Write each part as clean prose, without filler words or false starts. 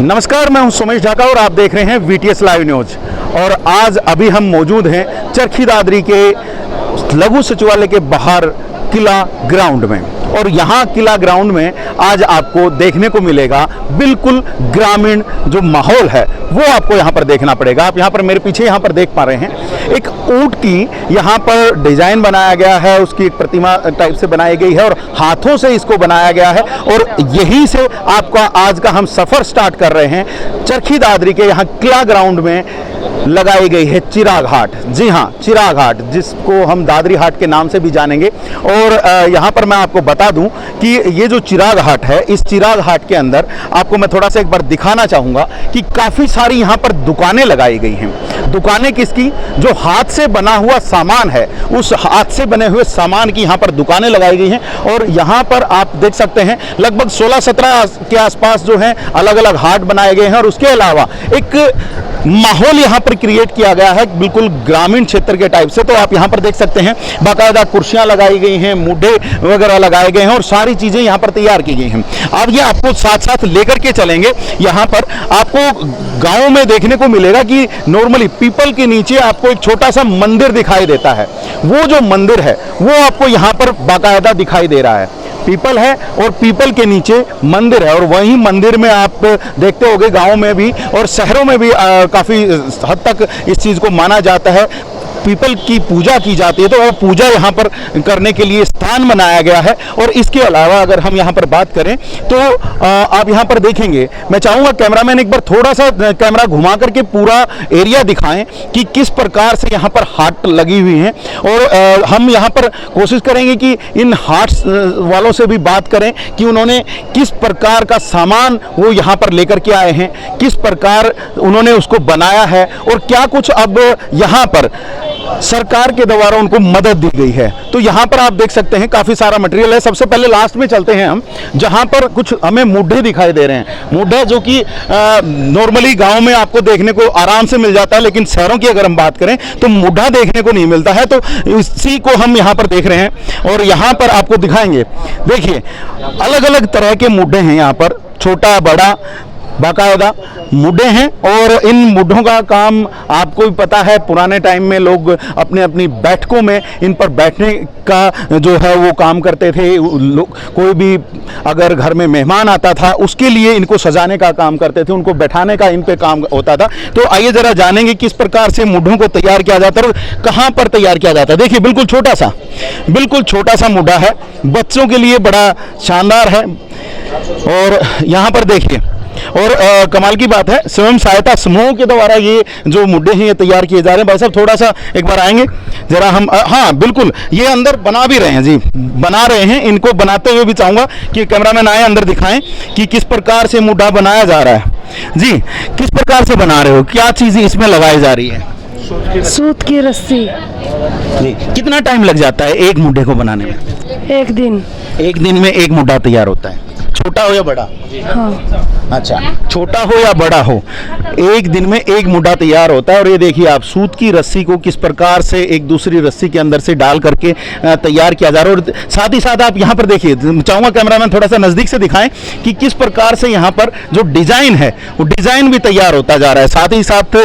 नमस्कार, मैं हूं सोमेश ढाका और आप देख रहे हैं VTS लाइव न्यूज। और आज अभी हम मौजूद हैं चरखी दादरी के लघु सचिवालय के बाहर किला ग्राउंड में। और यहाँ किला ग्राउंड में आज आपको देखने को मिलेगा बिल्कुल ग्रामीण जो माहौल है वो आपको यहाँ पर देखना पड़ेगा। आप यहाँ पर मेरे पीछे यहाँ पर देख पा रहे हैं एक ऊंट की यहाँ पर डिजाइन बनाया गया है, उसकी एक प्रतिमा टाइप से बनाई गई है और हाथों से इसको बनाया गया है। और यहीं से आपका आज का हम सफर स्टार्ट कर रहे हैं। चरखी दादरी के यहाँ किला ग्राउंड में लगाई गई है चिराग हाट। जी हाँ, चिराग हाट, जिसको हम दादरी हाट के नाम से भी जानेंगे। और यहाँ पर मैं आपको बता दूं कि ये जो चिराग हाट है, इस चिराग हाट के अंदर आपको मैं थोड़ा सा एक बार दिखाना चाहूँगा कि काफ़ी सारी यहाँ पर दुकानें लगाई गई हैं। दुकानें किसकी? जो हाथ से बना हुआ सामान है, उस हाथ से बने हुए सामान की यहाँ पर दुकानें लगाई गई हैं। और यहाँ पर आप देख सकते हैं लगभग 16-17 के आसपास जो है अलग अलग हाट बनाए गए हैं। और उसके अलावा एक माहौल यहाँ पर क्रिएट किया गया है बिल्कुल ग्रामीण क्षेत्र के टाइप से। तो आप यहाँ पर देख सकते हैं बाकायदा कुर्सियाँ लगाई गई हैं, मुड्ढे वगैरह लगाए गए हैं और सारी चीज़ें यहाँ पर तैयार की गई हैं। अब ये आपको साथ साथ लेकर के चलेंगे। यहाँ पर आपको गाँव में देखने को मिलेगा कि नॉर्मली पीपल के नीचे आपको एक छोटा सा मंदिर दिखाई देता है। वो जो मंदिर है वो आपको यहाँ पर बाकायदा दिखाई दे रहा है। पीपल है और पीपल के नीचे मंदिर है। और वहीं मंदिर में आप देखते होंगे गांव में भी और शहरों में भी काफ़ी हद तक इस चीज़ को माना जाता है, पीपल की पूजा की जाती है। तो वो पूजा यहाँ पर करने के लिए स्थान बनाया गया है। और इसके अलावा अगर हम यहाँ पर बात करें तो आप यहाँ पर देखेंगे, मैं चाहूँगा कैमरामैन एक बार थोड़ा सा कैमरा घुमा करके पूरा एरिया दिखाएं कि किस प्रकार से यहाँ पर हाट लगी हुई हैं। और हम यहाँ पर कोशिश करेंगे कि इन हाट्स वालों से भी बात करें कि उन्होंने किस प्रकार का सामान वो यहाँ पर लेकर के आए हैं, किस प्रकार उन्होंने उसको बनाया है और क्या कुछ अब यहाँ पर सरकार के द्वारा उनको मदद दी गई है। तो यहाँ पर आप देख सकते हैं काफ़ी सारा मटेरियल है। सबसे पहले लास्ट में चलते हैं हम, जहाँ पर कुछ हमें मुड्ढे दिखाई दे रहे हैं। मुड्ढे जो कि नॉर्मली गांव में आपको देखने को आराम से मिल जाता है, लेकिन शहरों की अगर हम बात करें तो मुड्ढा देखने को नहीं मिलता है। तो इसी को हम यहाँ पर देख रहे हैं और यहाँ पर आपको दिखाएंगे। देखिए अलग अलग तरह के मुड्ढे हैं यहाँ पर, छोटा बड़ा बाकायदा मुड्ढे हैं। और इन मुड्ढों का काम आपको भी पता है, पुराने टाइम में लोग अपने अपनी बैठकों में इन पर बैठने का जो है वो काम करते थे। कोई भी अगर घर में मेहमान आता था उसके लिए इनको सजाने का काम करते थे, उनको बैठाने का इन पे काम होता था। तो आइए ज़रा जानेंगे किस प्रकार से मुड्ढों को तैयार किया जाता है और कहाँ पर तैयार किया जाता है। देखिए बिल्कुल छोटा सा मुड्ढा है, बच्चों के लिए बड़ा शानदार है। और यहाँ पर देखिए, और कमाल की बात है, स्वयं सहायता समूहों के द्वारा ये जो मुड्ढे हैं ये तैयार किए जा रहे हैं। भाई साहब थोड़ा सा एक बार आएंगे जरा हम। हाँ बिल्कुल, ये अंदर बना भी रहे हैं जी, बना रहे हैं। इनको बनाते हुए भी चाहूँगा कि कैमरामैन आए अंदर दिखाएं कि किस प्रकार से मुड्ढा बनाया जा रहा है। जी किस प्रकार से बना रहे हो, क्या चीज़ें इसमें लगाई जा रही है? सूत की रस्सी। जी कितना टाइम लग जाता है एक मुड्ढे को बनाने में? एक दिन। एक दिन में एक मुड्ढा तैयार होता है, छोटा हो या बड़ा? हाँ। अच्छा, छोटा हो या बड़ा हो, एक दिन में एक मुड्ढा तैयार होता है। और ये देखिए आप सूत की रस्सी को किस प्रकार से एक दूसरी रस्सी के अंदर से डाल करके तैयार किया जा रहा है। और साथ ही साथ आप यहाँ पर देखिए, चाहूँगा कैमरामैन थोड़ा सा नज़दीक से दिखाएं कि किस प्रकार से यहाँ पर जो डिज़ाइन है वो डिज़ाइन भी तैयार होता जा रहा है। साथ ही साथ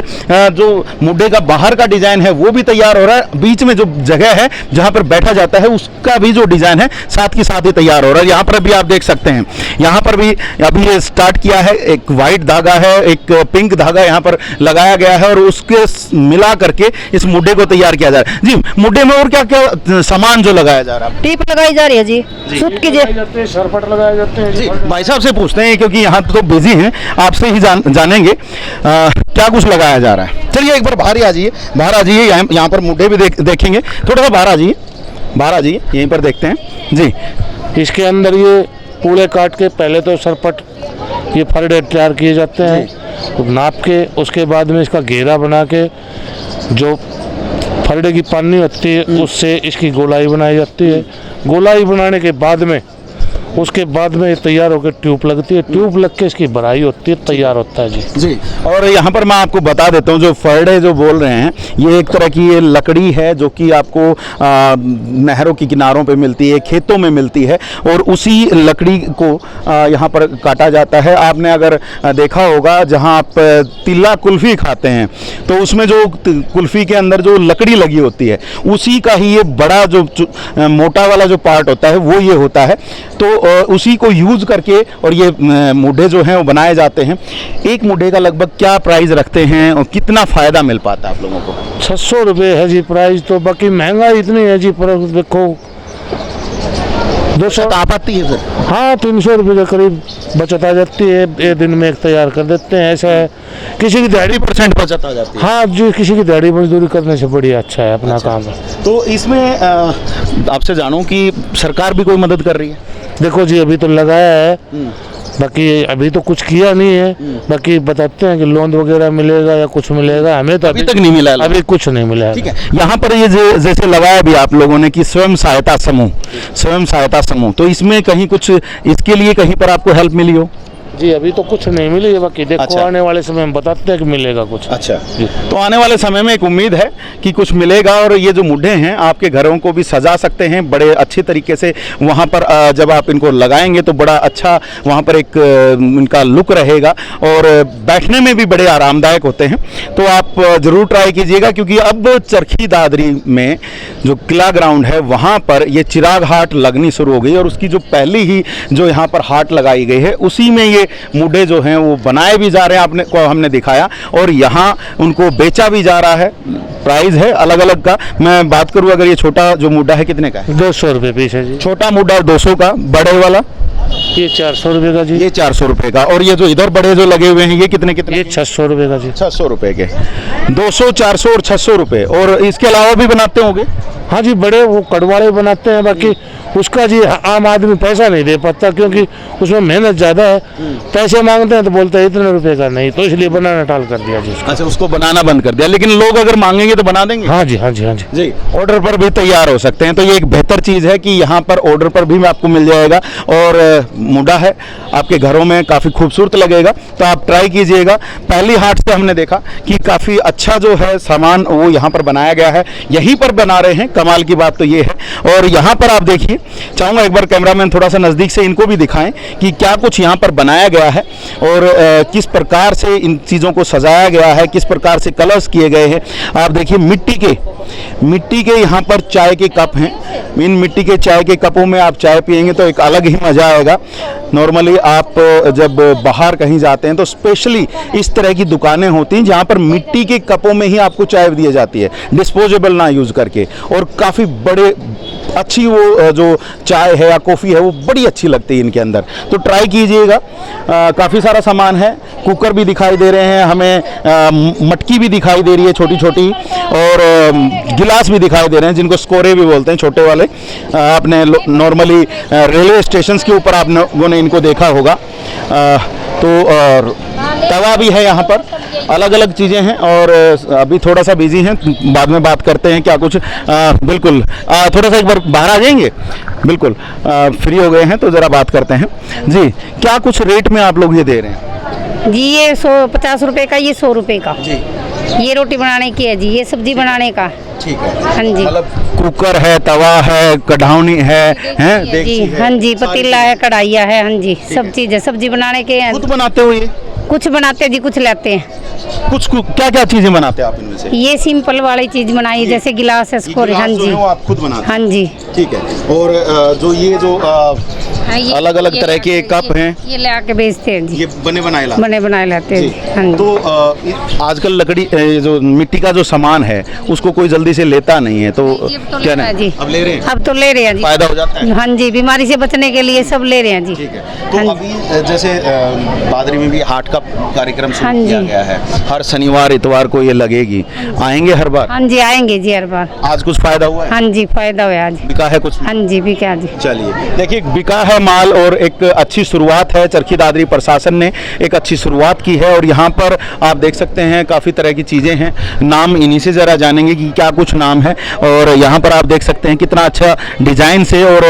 जो मुड्ढे का बाहर का डिज़ाइन है वो भी तैयार हो रहा है। बीच में जो जगह है जहाँ पर बैठा जाता है उसका भी जो डिज़ाइन है साथ के साथ ही तैयार हो रहा है। यहाँ पर भी आप देख सकते हैं, यहाँ पर भी अभी ये स्टार्ट किया है। एक वाइट धागा है, एक पिंक धागा यहाँ पर लगाया गया है और उसके मिला करके इस मुड्ढे को तैयार किया जा रहा है। जी मुड्ढे में और क्या क्या सामान जो लगाया जा रहा है? टीप लगाई जा रही है जी, सूत की सरपट लगाए जाते हैं जी। भाई साहब से पूछते हैं क्योंकि यहाँ तो बिजी हैं, आपसे ही जानेंगे क्या कुछ लगाया जा रहा है। चलिए एक बार बाहर ही आ जाइए, बाहर आ जाइए। यहाँ पर मुड्ढे भी देखेंगे, थोड़ा सा बाहर आ जाइए, यहीं पर देखते हैं जी। इसके अंदर ये पूरे काट के पहले तो सरपट ये फरडे तैयार किए जाते हैं, नाप के उसके बाद में इसका घेरा बना के जो फरडे की पन्नी होती है उससे इसकी गोलाई बनाई जाती है। गोलाई बनाने के बाद में उसके बाद में ये तैयार होकर ट्यूब लगती है, ट्यूब लग के इसकी भराई होती है, तैयार होता है जी। जी, और यहाँ पर मैं आपको बता देता हूँ, जो फरडे जो बोल रहे हैं ये एक तरह की ये लकड़ी है जो कि आपको नहरों के किनारों पे मिलती है, खेतों में मिलती है, और उसी लकड़ी को यहाँ पर काटा जाता है। आपने अगर देखा होगा जहाँ आप तिल्ला कुल्फ़ी खाते हैं तो उसमें जो कुल्फ़ी के अंदर जो लकड़ी लगी होती है उसी का ही ये बड़ा जो मोटा वाला जो पार्ट होता है वो ये होता है। तो उसी को यूज़ करके और ये मुड्ढे जो हैं वो बनाए जाते हैं। एक मुड्ढे का लगभग क्या प्राइस रखते हैं और कितना फ़ायदा मिल पाता है आप लोगों को? 600 रुपये है जी प्राइस, तो बाकी महंगाई इतनी है जी, पर देखो 200 आप आती है फिर? हाँ 300 रुपये के करीब बचत आ जाती है, एक दिन में एक तैयार कर देते हैं। ऐसा है किसी की दिहाड़ी 30% बचत आ जाती है। हाँ जी, किसी की दिहाड़ी मजदूरी करने से बढ़िया अच्छा है अपना काम है। तो इसमें आपसे जानूं कि सरकार भी कोई मदद कर रही है? देखो जी अभी तो लगाया है, बाकी अभी तो कुछ किया नहीं है, बाकी बताते हैं कि लोन वगैरह मिलेगा या कुछ मिलेगा, हमें तो अभी तक नहीं मिला है। अभी कुछ नहीं मिला है। ठीक है, यहाँ पर ये जैसे लगाया भी आप लोगों ने कि स्वयं सहायता समूह, तो इसमें कहीं कुछ इसके लिए कहीं पर आपको हेल्प मिली हो? जी अभी तो कुछ नहीं मिली है, बाकी देखो अच्छा। आने वाले समय में बताते हैं कि मिलेगा कुछ। अच्छा, जी। तो आने वाले समय में एक उम्मीद है कि कुछ मिलेगा, और ये जो मुड्ढे हैं आपके घरों को भी सजा सकते हैं बड़े अच्छी तरीके से। वहाँ पर जब आप इनको लगाएंगे तो बड़ा अच्छा वहाँ पर एक इनका लुक रहेगा और बैठने में भी बड़े आरामदायक होते हैं। तो आप ज़रूर ट्राई कीजिएगा, क्योंकि अब चरखी दादरी में जो किला ग्राउंड है वहाँ पर ये चिराग हाट लगनी शुरू हो गई, और उसकी जो पहली ही जो यहाँ पर हाट लगाई गई है उसी में ये मुड्ढे जो हैं वो बनाए भी जा रहे हैं, आपने को हमने दिखाया, और यहाँ उनको बेचा भी जा रहा है। प्राइस है अलग अलग का। मैं बात करूँ अगर ये छोटा जो मुड्ढा है कितने का है? 200 रुपये पीस है जी। छोटा मुड्ढा 200 का, बड़े वाला ये 400 रुपये का जी। ये 400 रुपये का, और ये जो इधर बड़े जो लगे हुए हैं ये कितने ये 600 रुपये का जी। 600 रुपये के। 200, 400 और 600 रुपये। और इसके अलावा भी बनाते होंगे? हाँ जी, बड़े वो कड़वाड़े बनाते हैं, बाकी उसका जी आम आदमी पैसा नहीं दे पाता क्योंकि उसमें मेहनत ज़्यादा है। पैसे मांगते हैं तो बोलते हैं इतने रुपए का नहीं, तो इसलिए बनाना टाल कर दिया जी उसका। अच्छा, उसको बनाना बंद कर दिया, लेकिन लोग अगर मांगेंगे तो बना देंगे? हाँ जी, हाँ जी, हाँ जी जी, ऑर्डर पर भी तैयार हो सकते हैं। तो ये एक बेहतर चीज़ है कि यहाँ पर ऑर्डर पर भी आपको मिल जाएगा, और मुड्ढा है आपके घरों में काफ़ी खूबसूरत लगेगा। तो आप ट्राई कीजिएगा। पहली हाट से हमने देखा कि काफ़ी अच्छा जो है सामान वो यहाँ पर बनाया गया है, यहीं पर बना रहे हैं। कमाल की बात तो ये है। और यहाँ पर आप देखिए, चाहूँगा एक बार कैमरामैन थोड़ा सा नज़दीक से इनको भी दिखाएं कि क्या कुछ यहाँ पर बनाया गया है और किस प्रकार से इन चीज़ों को सजाया गया है, किस प्रकार से कलर्स किए गए हैं। आप देखिए मिट्टी के यहाँ पर चाय के कप हैं। इन मिट्टी के चाय के कपों में आप चाय पिएंगे तो एक अलग ही मज़ा आएगा। नॉर्मली आप जब बाहर कहीं जाते हैं तो स्पेशली इस तरह की दुकानें होती हैं जहाँ पर मिट्टी के कपों में ही आपको चाय दी जाती है, डिस्पोजेबल ना यूज़ करके, और काफ़ी बड़े अच्छी वो जो चाय है या कॉफ़ी है वो बड़ी अच्छी लगती है इनके अंदर। तो ट्राई कीजिएगा। काफ़ी सारा सामान है, कुकर भी दिखाई दे रहे हैं हमें, मटकी भी दिखाई दे रही है छोटी छोटी, और गिलास भी दिखाई दे रहे हैं जिनको स्कोरे भी बोलते हैं, छोटे वाले। आपने नॉर्मली रेलवे स्टेशन के ऊपर आप लोगों ने इनको देखा होगा। तो तवा भी है यहाँ पर, अलग अलग चीज़ें हैं। और अभी थोड़ा सा बिजी हैं, बाद में बात करते हैं क्या कुछ। बिल्कुल थोड़ा सा एक बार बाहर आ जाएंगे। बिल्कुल फ्री हो गए हैं तो ज़रा बात करते हैं। जी, क्या कुछ रेट में आप लोग ये दे रहे हैं? जी ये 150 रुपए का, ये 100 रुपए का। जी, ये रोटी बनाने की है जी, ये सब्जी बनाने का। ठीक है। हाँ जी, मतलब कुकर है, तवा है, कढ़ाउनी है, हैं, जी देगची है, हाँ जी, सारी पतीला है, कढ़ाइया है। हाँ जी, सब है। चीज़ है, सब्जी बनाने के हैं। खुद बनाते हो ये? कुछ बनाते हैं जी, कुछ लेते हैं। कुछ क्या क्या चीज़ें बनाते हैं आप इनमें से? ये सिंपल वाली चीज़ बनाई, जैसे गिलास है, स्कोर। हाँ गिलास जो जी, है वो आप खुद बनाते हैं? हाँ जी। ठीक है। और जो ये जो अलग अलग तरह के कप हैं, ये ले आके बेचते हैं जी, ये बने बनाए लाते बने बनाए लाते हैं जी। जी। हाँ जी। तो आजकल लकड़ी जो मिट्टी का जो सामान है उसको कोई जल्दी से लेता नहीं है, तो जी, अब तो क्या लेता है नहीं, जी। अब ले रहे हैं, अब तो ले रहे हैं जी, फायदा हो जाता है। हाँ जी, बीमारी से बचने के लिए सब ले रहे हैं जी। ठीक है। तो हाँ जी। अभी जैसे बादरी में भी हाट का का कार्यक्रम शुरू हाँ किया जी। गया है। हर शनिवार इतवार को ये लगेगी, आएंगे हर बार? हाँ जी आएंगे जी हर बार। आज कुछ फायदा हुआ है? हाँ जी फायदा हुआ आज। बिका है कुछ? हाँ जी बिका जी। चलिए, देखिए बिका है माल और एक अच्छी शुरुआत है। चरखी दादरी प्रशासन ने एक अच्छी शुरुआत की है और यहाँ पर आप देख सकते हैं काफ़ी तरह की चीज़ें हैं। नाम इन्हीं से ज़रा जानेंगे कि क्या कुछ नाम है। और यहाँ पर आप देख सकते हैं कितना अच्छा डिजाइन से और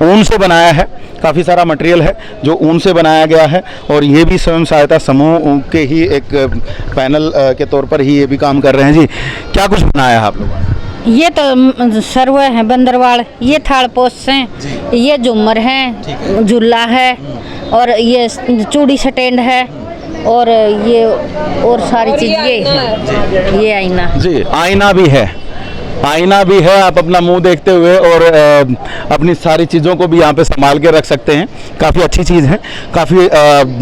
ऊन से बनाया है। काफ़ी सारा मटेरियल है जो ऊन से बनाया गया है और ये भी स्वयं सहायता समूह के ही एक पैनल के तौर पर ही ये भी काम कर रहे हैं। जी, क्या कुछ बनाया है आप लोगों ने? ये तो सरवा है बंदरवाड़, ये थाल पोस्ट हैं, ये झूमर है, झूला है और ये चूड़ी स्टैंड है और ये और सारी चीज ये है। ये आईना जी, आईना भी है, आईना भी है। आप अपना मुंह देखते हुए और अपनी सारी चीज़ों को भी यहाँ पे संभाल के रख सकते हैं। काफ़ी अच्छी चीज़ है, काफ़ी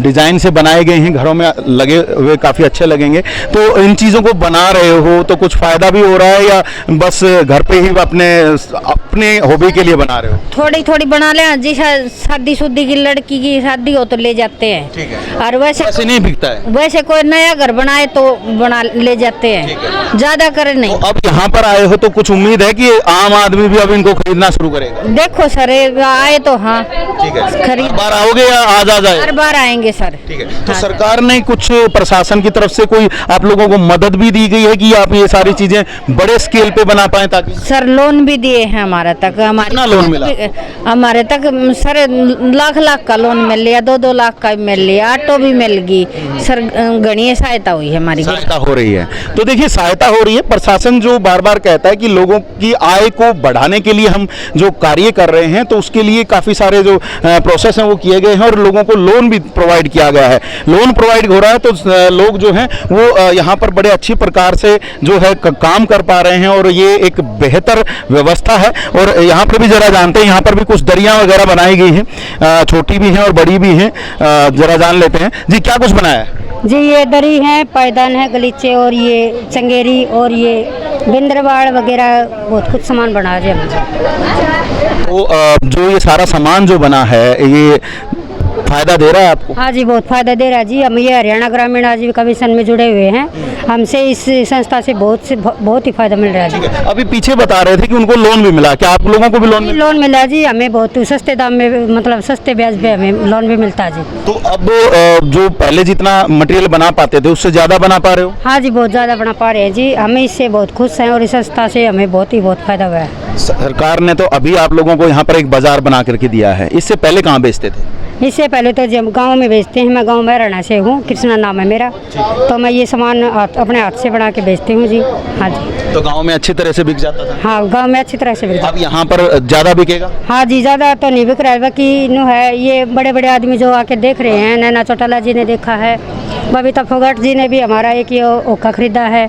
डिज़ाइन से बनाए गए हैं, घरों में लगे हुए काफ़ी अच्छे लगेंगे। तो इन चीज़ों को बना रहे हो तो कुछ फ़ायदा भी हो रहा है या बस घर पे ही अपने हॉबी के लिए बना रहे हो? थोड़ी थोड़ी बना ले, जैसे शादी शुदी की लड़की की शादी हो तो ले जाते हैं। ठीक है। और वैसे नहीं बिकता है? वैसे कोई नया घर बनाए तो बना ले जाते हैं, ज्यादा करे नहीं। तो अब यहाँ पर आए हो तो कुछ उम्मीद है कि आम आदमी भी अब इनको खरीदना शुरू करेगा? देखो सर आए तो हाँ ठीक है। खरीद हर बार आओगे या आज आ जाए? हर बार आएंगे सर। ठीक है। तो हाँ। सरकार ने कुछ प्रशासन की तरफ से कोई आप लोगों को मदद भी दी गई है कि आप ये सारी चीजें बड़े स्केल पे बना पाए? ताकि सर लोन भी दिए हैं हमारे तक। कितना लोन मिला? हमारे तक सर लाख लाख का लोन मिल लिया, 2-2 लाख का भी मिल लिया, ऑटो भी मिल गई सर। गणीय सहायता हुई है हमारी। सहायता हो रही है। तो देखिए सहायता हो रही है। प्रशासन जो बार बार कहता है कि लोगों की आय को बढ़ाने के लिए हम जो कार्य कर रहे हैं तो उसके लिए काफ़ी सारे जो प्रोसेस हैं वो किए गए हैं और लोगों को लोन भी प्रोवाइड किया गया है। लोन प्रोवाइड हो रहा है तो लोग जो हैं वो यहाँ पर बड़े अच्छी प्रकार से जो है काम कर पा रहे हैं और ये एक बेहतर व्यवस्था है। और यहाँ पर भी ज़रा जानते हैं, यहाँ पर भी कुछ दरिया वगैरह बनाई गई हैं, छोटी भी हैं और बड़ी भी हैं। ज़रा जान लेते हैं। जी, क्या कुछ बनाया है? जी ये दरी है, पायदान है, गलीचे और ये चंगेरी और ये बिंद्रवाड़ वगैरह बहुत कुछ सामान बना रहे हैं। तो जो ये सारा सामान जो बना है ये फायदा दे रहा है आपको? हाँ जी बहुत फायदा दे रहा है जी। हम ये हरियाणा ग्रामीण आजीविका मिशन में जुड़े हुए हैं, हमसे इस संस्था से बहुत ही फायदा मिल रहा है जी। अभी पीछे बता रहे थे कि उनको लोन भी मिला, क्या आप लोगों को भी लोन मिला? लोन मिला जी हमें, बहुत सस्ते दाम में, मतलब सस्ते ब्याज पे हमें लोन भी मिलता है जी। तो अब जो पहले जितना मटेरियल बना पाते थे उससे ज़्यादा बना पा रहे हो? हाँ जी बहुत ज़्यादा बना पा रहे हैं जी। हमें इससे बहुत खुश हैं और इस संस्था से हमें बहुत फायदा हुआ है। सरकार ने तो अभी आप लोगों को यहाँ पर एक बाजार बना करके दिया है, इससे पहले कहाँ बेचते थे? इससे पहले तो जब गांव में बेचते हैं, मैं गांव में रहना से हूँ, कृष्णा नाम है मेरा, तो मैं ये सामान अपने हाथ से बना के बेचती हूँ जी। हाँ जी। तो गांव में अच्छी तरह से बिक जाता था? हाँ गांव में अच्छी तरह से बिक जाता अब यहाँ पर ज़्यादा बिकेगा? है। हाँ जी ज़्यादा तो नहीं बिक रहा है, बाकी नो है ये बड़े बड़े आदमी जो आके देख रहे हैं, नैना चौटाला जी ने देखा है, बबीता फोगाट जी ने भी हमारा एक ये ओखा खरीदा है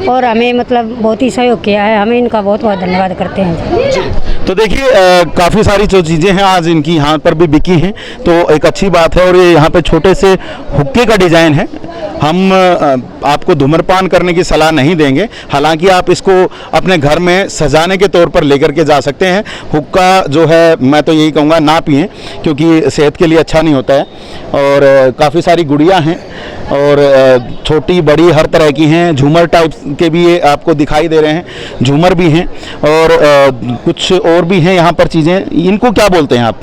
और हमें मतलब बहुत ही सहयोग किया है। हमें इनका बहुत धन्यवाद करते हैं जी। तो देखिए काफ़ी सारी जो चीज़ें हैं आज इनकी यहाँ पर भी बिकी हैं, तो एक अच्छी बात है। और ये यहाँ पे छोटे से हुक्के का डिज़ाइन है। हम आपको धूम्रपान करने की सलाह नहीं देंगे, हालांकि आप इसको अपने घर में सजाने के तौर पर लेकर के जा सकते हैं। हुक्का जो है मैं तो यही कहूँगा ना पिएं, क्योंकि सेहत के लिए अच्छा नहीं होता है। और काफ़ी सारी गुड़ियाँ हैं और छोटी बड़ी हर तरह की हैं। झूमर टाइप के भी ये आपको दिखाई दे रहे हैं, झूमर भी हैं और कुछ और भी हैं यहाँ पर चीज़ें। इनको क्या बोलते हैं आप?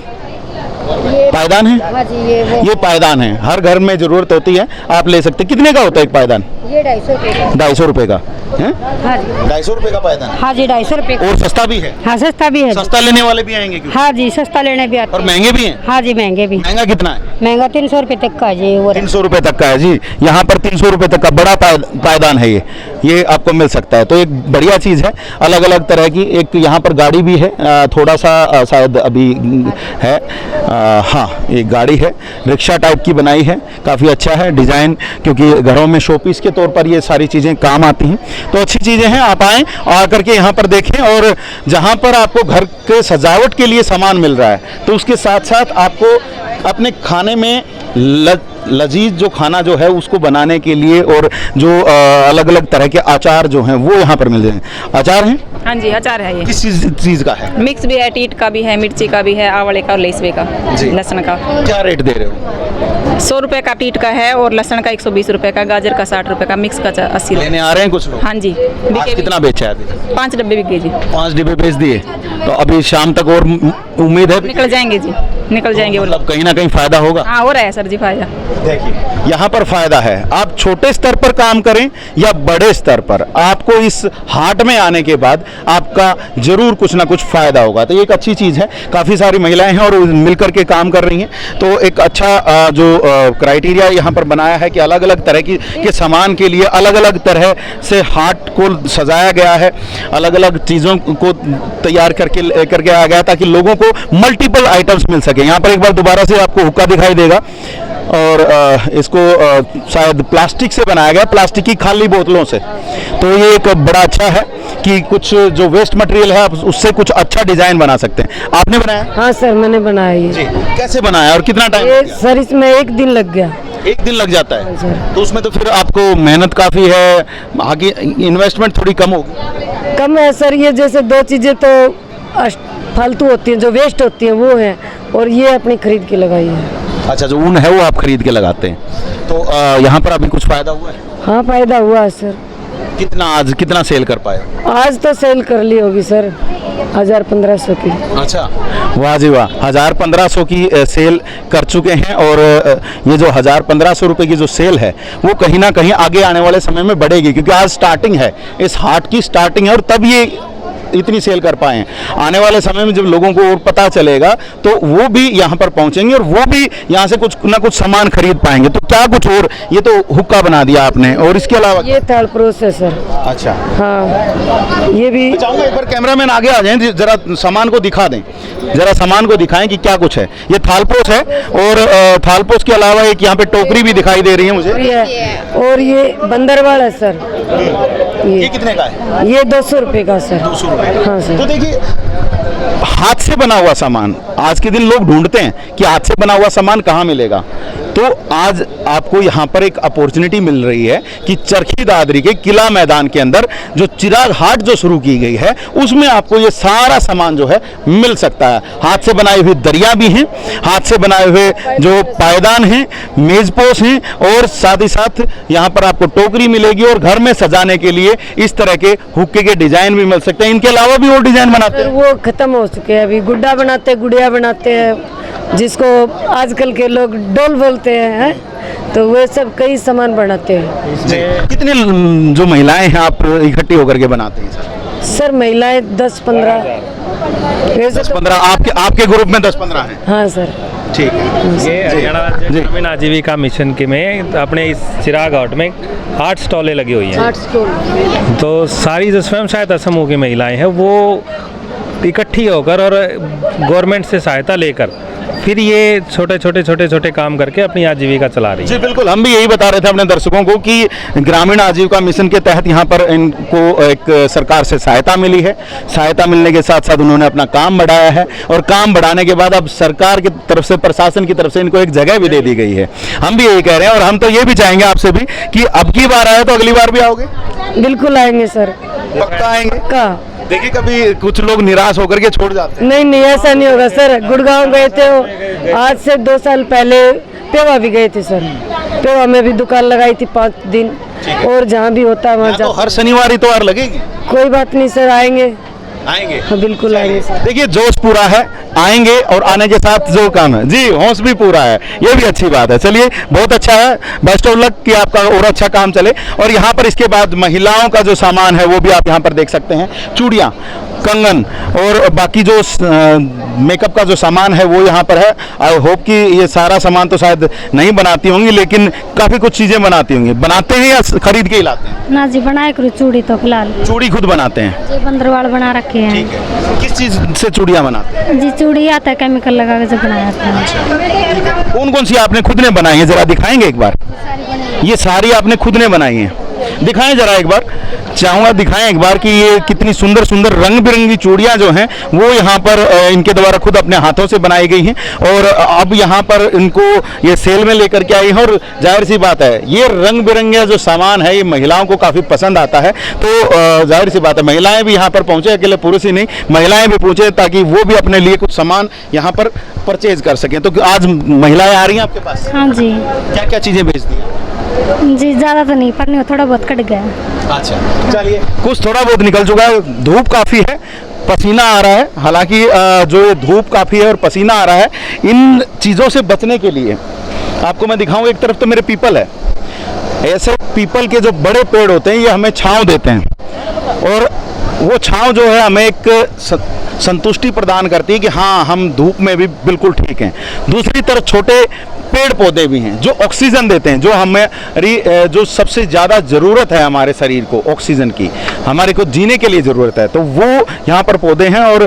पायदान है? हाँ जी ये पायदान है, हर घर में ज़रूरत होती है, आप ले सकते हैं। कितने का होता है एक पायदान? ये 250 रुपये का। 250 रुपये का है? हाँ जी 250 रुपये का पायदान? हाँ जी 250 रुपये का। और सस्ता भी है? हाँ सस्ता भी है जी। सस्ता लेने वाले भी आएंगे क्यों? हाँ जी सस्ता लेने भी आते और हैं। महंगे भी हैं? हाँ जी महंगे भी। महंगा कितना है? महंगा 300 रुपये तक का है जी। वो 300 रुपये तक का है जी। यहाँ पर 300 रुपये तक का बड़ा पायदान है ये आपको मिल सकता है। तो एक बढ़िया चीज़ है, अलग अलग तरह की। एक यहाँ पर गाड़ी भी है, थोड़ा सा शायद अभी है, हाँ एक गाड़ी है, रिक्शा टाइप की बनाई है, काफ़ी अच्छा है डिज़ाइन, क्योंकि घरों में शोपीस के तौर पर ये सारी चीज़ें काम आती हैं। तो अच्छी चीज़ें हैं, आप आएँ आकर के यहाँ पर देखें। और जहाँ पर आपको घर के सजावट के लिए सामान मिल रहा है तो उसके साथ साथ आपको अपने खाने में लजीज जो खाना जो है उसको बनाने के लिए और जो अलग अलग तरह के अचार जो हैं वो यहाँ पर मिल जाएंगे। अचार हैं? हाँ जी, अचार है ये। किस चीज़ का है? मिक्स भी है, टीट का भी है, मिर्ची का भी है, आंवले का और लेसवे का, लहसुन का। क्या रेट दे रहे हो? 100 रुपये का टीट का है और लहसुन का 120 रुपये का, गाजर का 60 रुपये का, मिक्स का 80 रुपये। लेने आ रहे हैं कुछ लोग? हाँ जी, आज कितना बेचा है अभी? 5 डब्बे बिके जी। 5 डिब्बे बेच दिए, तो अभी शाम तक और उम्मीद है? निकल जाएंगे जी, निकल जाएंगे वो लोग। मतलब कहीं ना कहीं फायदा होगा? हाँ, हो रहा है सर जी फायदा। देखिए यहाँ पर फायदा है, आप छोटे स्तर पर काम करें या बड़े स्तर पर, आपको इस हाट में आने के बाद आपका जरूर कुछ ना कुछ फायदा होगा। तो ये एक अच्छी चीज़ है, काफ़ी सारी महिलाएं हैं और मिलकर के काम कर रही हैं। तो एक अच्छा जो क्राइटेरिया यहाँ पर बनाया है कि अलग अलग तरह के सामान के लिए अलग अलग तरह से हाट को सजाया गया है, अलग अलग चीज़ों को तैयार करके आया गया ताकि लोगों को मल्टीपल आइटम्स मिल सके। यहाँ पर एक बार दोबारा से आपको हुक्का दिखाई देगा और इसको शायद प्लास्टिक से बनाया गया, प्लास्टिक की खाली बोतलों से। तो ये एक बड़ा अच्छा है कि कुछ जो वेस्ट मटेरियल है आप उससे कुछ अच्छा डिजाइन बना सकते हैं। आपने बनाया? हाँ सर, मैंने बनाया ये। जी, कैसे बनाया और कितना टाइम? ये सर इसमें 1 दिन लग गया। 1 दिन लग जाता है? सर। तो उसमें तो फिर आपको मेहनत काफ़ी है, आगे इन्वेस्टमेंट थोड़ी कम होगी? कम है सर, ये जैसे 2 चीज़ें तो फालतू होती हैं, जो वेस्ट होती हैं वो हैं, और ये अपनी खरीद के लगाई है। अच्छा, जो ऊन है वो आप खरीद के लगाते हैं। तो यहाँ पर अभी कुछ फायदा हुआ है? हाँ, फायदा हुआ है सर। आज कितना सेल कर पाए? आज तो सेल कर ली होगी सर 1000-1500 की। अच्छा, वाह जी वाह, 1000-1500 की सेल कर चुके हैं। और ये जो 1000-1500 रुपए की जो सेल है वो कहीं ना कहीं आगे आने वाले समय में बढ़ेगी, क्योंकि आज स्टार्टिंग है, इस हाट की स्टार्टिंग है और तब ये इतनी सेल कर पाए हैं। आने वाले समय में जब लोगों को और पता चलेगा तो वो भी यहाँ पर पहुँचेंगे और वो भी यहाँ से कुछ ना कुछ सामान खरीद पाएंगे। तो क्या कुछ और, ये तो हुक्का बना दिया आपने, और इसके अलावा? ये थाल परोस है सर। अच्छा, हाँ, ये भी चाहूँगा एक बार कैमरामैन आगे आ जाएं, जरा सामान को दिखा दें, जरा सामान को दिखाएं कि क्या कुछ है। ये थालपोस है और थालपोस के अलावा एक यहाँ पे टोकरी भी दिखाई दे रही है मुझे, और ये बंदरवाल है सर। ये कितने का है? ये 200 रुपये का सर। 200 रुपये। हाँ सर। तो देखिए, हाथ से बना हुआ सामान आज के दिन लोग ढूंढते हैं कि हाथ से बना हुआ सामान कहाँ मिलेगा। तो आज आपको यहाँ पर एक अपॉर्चुनिटी मिल रही है कि चरखी दादरी के किला मैदान के अंदर जो चिराग हाट जो शुरू की गई है उसमें आपको ये सारा सामान जो है मिल सकता है। हाथ से बनाए हुए दरिया भी हैं, हाथ से बनाए हुए जो पायदान हैं, मेजपोश हैं, और साथ ही साथ यहाँ पर आपको टोकरी मिलेगी और घर में सजाने के लिए इस तरह के हुक्के के डिजाइन भी मिल सकते हैं। इनके अलावा भी और डिजाइन बनाते हैं? वो खत्म हो चुके हैं, अभी गुड्डा बनाते हैं, गुड़िया बनाते हैं, जिसको आजकल के लोग डोल बोलते हैं, तो वे सब कई सामान बनाते हैं। कितने जो महिलाएं हैं आप इकट्ठी होकर के बनाते हैं? सर महिलाएं 10-15 आपके ग्रुप में 10-15 हैं? हाँ सर। ठीक है। ये हरियाणा राज्य ग्रामीण आजीविका मिशन के में अपने इस चिराग हाट में 8 स्टॉलें लगी हुई हैं। 8 स्टॉल। तो सारी जो स्वयं सहायता समूह की महिलाएं हैं वो इकट्ठी होकर और गवर्नमेंट से सहायता लेकर फिर ये छोटे काम करके अपनी आजीविका चला रही है। जी बिल्कुल, हम भी यही बता रहे थे अपने दर्शकों को कि ग्रामीण आजीविका मिशन के तहत यहाँ पर इनको एक सरकार से सहायता मिली है। सहायता मिलने के साथ साथ उन्होंने अपना काम बढ़ाया है और काम बढ़ाने के बाद अब सरकार की तरफ से, प्रशासन की तरफ से इनको एक जगह भी दे दी गई है। हम भी यही कह रहे हैं और हम तो ये भी चाहेंगे आपसे भी कि अब की बार आए तो अगली बार भी आओगे? बिल्कुल आएंगे सर। पक्का आएंगे? का देखिए, कभी कुछ लोग निराश होकर के छोड़ जाते हैं। नहीं, ऐसा नहीं होगा सर। गुड़गांव गए थे, आज से 2 साल पहले पेवा भी गए थे सर। पेवा में भी दुकान लगाई थी 5 दिन, और जहाँ भी होता है वहाँ तो हर शनिवार इतवार लगेगी? कोई बात नहीं सर, आएंगे। हाँ, बिल्कुल आएंगे सर। देखिए, जोश पूरा है, आएंगे और आने के साथ जो काम है जी हौस भी पूरा है, ये भी अच्छी बात है। चलिए, बहुत अच्छा है, बेस्ट ऑफ लक कि आपका और अच्छा काम चले। और यहाँ पर इसके बाद महिलाओं का जो सामान है वो भी आप यहाँ पर देख सकते हैं, चूड़ियाँ, कंगन और बाकी जो मेकअप का जो सामान है वो यहाँ पर है। आई होप कि ये सारा सामान तो शायद नहीं बनाती होंगी, लेकिन काफ़ी कुछ चीज़ें बनाती होंगी। बनाते हैं या खरीद के ही लाते हैं? ना जी, बनाए करो चूड़ी तो फिलहाल चूड़ी खुद बनाते हैं? जी, बंदरवाल बना रखे हैं। ठीक है। किस चीज़ से चूड़ियाँ बनाते हैं? जी, चूड़ी आता है, केमिकल लगा के जो बनाया था। कौन कौन सी आपने खुद ने बनाई है, जरा दिखाएंगे एक बार? ये सारी आपने खुद ने बनाई है? दिखाएं जरा एक बार, चाहूँगा दिखाएं एक बार कि ये कितनी सुंदर सुंदर रंग बिरंगी चूड़ियाँ जो हैं वो यहाँ पर इनके द्वारा खुद अपने हाथों से बनाई गई हैं और अब यहाँ पर इनको ये सेल में लेकर के आई हैं। और जाहिर सी बात है ये रंग बिरंगे जो सामान है ये महिलाओं को काफ़ी पसंद आता है, तो जाहिर सी बात है महिलाएं भी यहाँ पर पहुँचे, अकेले पुरुष ही नहीं महिलाएं भी पहुँचे ताकि वो भी अपने लिए कुछ सामान यहाँ पर परचेज कर सकें। तो आज महिलाएं आ रही हैं आपके पास, हाँ जी क्या क्या चीज़ें बेचती हैं? जी, ज़्यादा तो नहीं, पर नहीं थोड़ा बहुत कट गया। अच्छा चलिए, कुछ थोड़ा बहुत निकल चुका है, धूप काफ़ी है, पसीना आ रहा है। हालांकि जो ये धूप काफ़ी है और पसीना आ रहा है, इन चीज़ों से बचने के लिए आपको मैं दिखाऊं, एक तरफ तो मेरे पीपल है, ऐसे पीपल के जो बड़े पेड़ होते हैं ये हमें छांव देते हैं और वो छांव जो है हमें एक संतुष्टि प्रदान करती है कि हाँ हम धूप में भी बिल्कुल ठीक हैं। दूसरी तरफ छोटे पेड़ पौधे भी हैं जो ऑक्सीजन देते हैं, जो हमें जो सबसे ज़्यादा ज़रूरत है हमारे शरीर को ऑक्सीजन की, हमारे को जीने के लिए ज़रूरत है, तो वो यहाँ पर पौधे हैं। और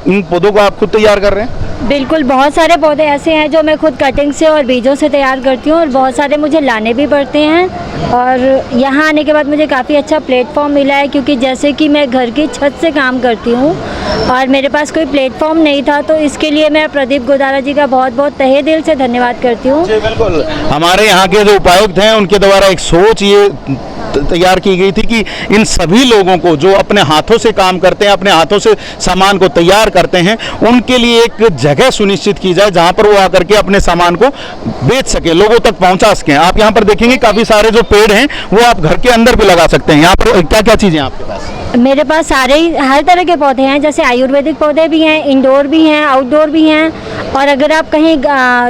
इन पौधों को आप खुद तैयार कर रहे हैं? बिल्कुल, बहुत सारे पौधे ऐसे हैं जो मैं खुद कटिंग से और बीजों से तैयार करती हूँ और बहुत सारे मुझे लाने भी पड़ते हैं। और यहाँ आने के बाद मुझे काफ़ी अच्छा प्लेटफॉर्म मिला है, क्योंकि जैसे कि मैं घर की छत से काम करती हूँ और मेरे पास कोई प्लेटफॉर्म नहीं था, तो इसके लिए मैं प्रदीप गोदारा जी का बहुत बहुत तहे दिल से धन्यवाद करती हूँ। जी बिल्कुल, हमारे यहाँ के जो उपायुक्त हैं उनके द्वारा एक सोच ये तैयार की गई थी कि इन सभी लोगों को जो अपने हाथों से काम करते हैं, अपने हाथों से सामान को तैयार करते हैं, उनके लिए एक जगह सुनिश्चित की जाए जहां पर वो आकर के अपने सामान को बेच सके, लोगों तक पहुंचा सकें। आप यहां पर देखेंगे काफ़ी सारे जो पेड़ हैं वो आप घर के अंदर भी लगा सकते हैं। यहाँ पर क्या क्या चीज़ें आपके पास? मेरे पास हर तरह के पौधे हैं, जैसे आयुर्वेदिक पौधे भी हैं, इंडोर भी हैं, आउटडोर भी हैं। और अगर आप कहीं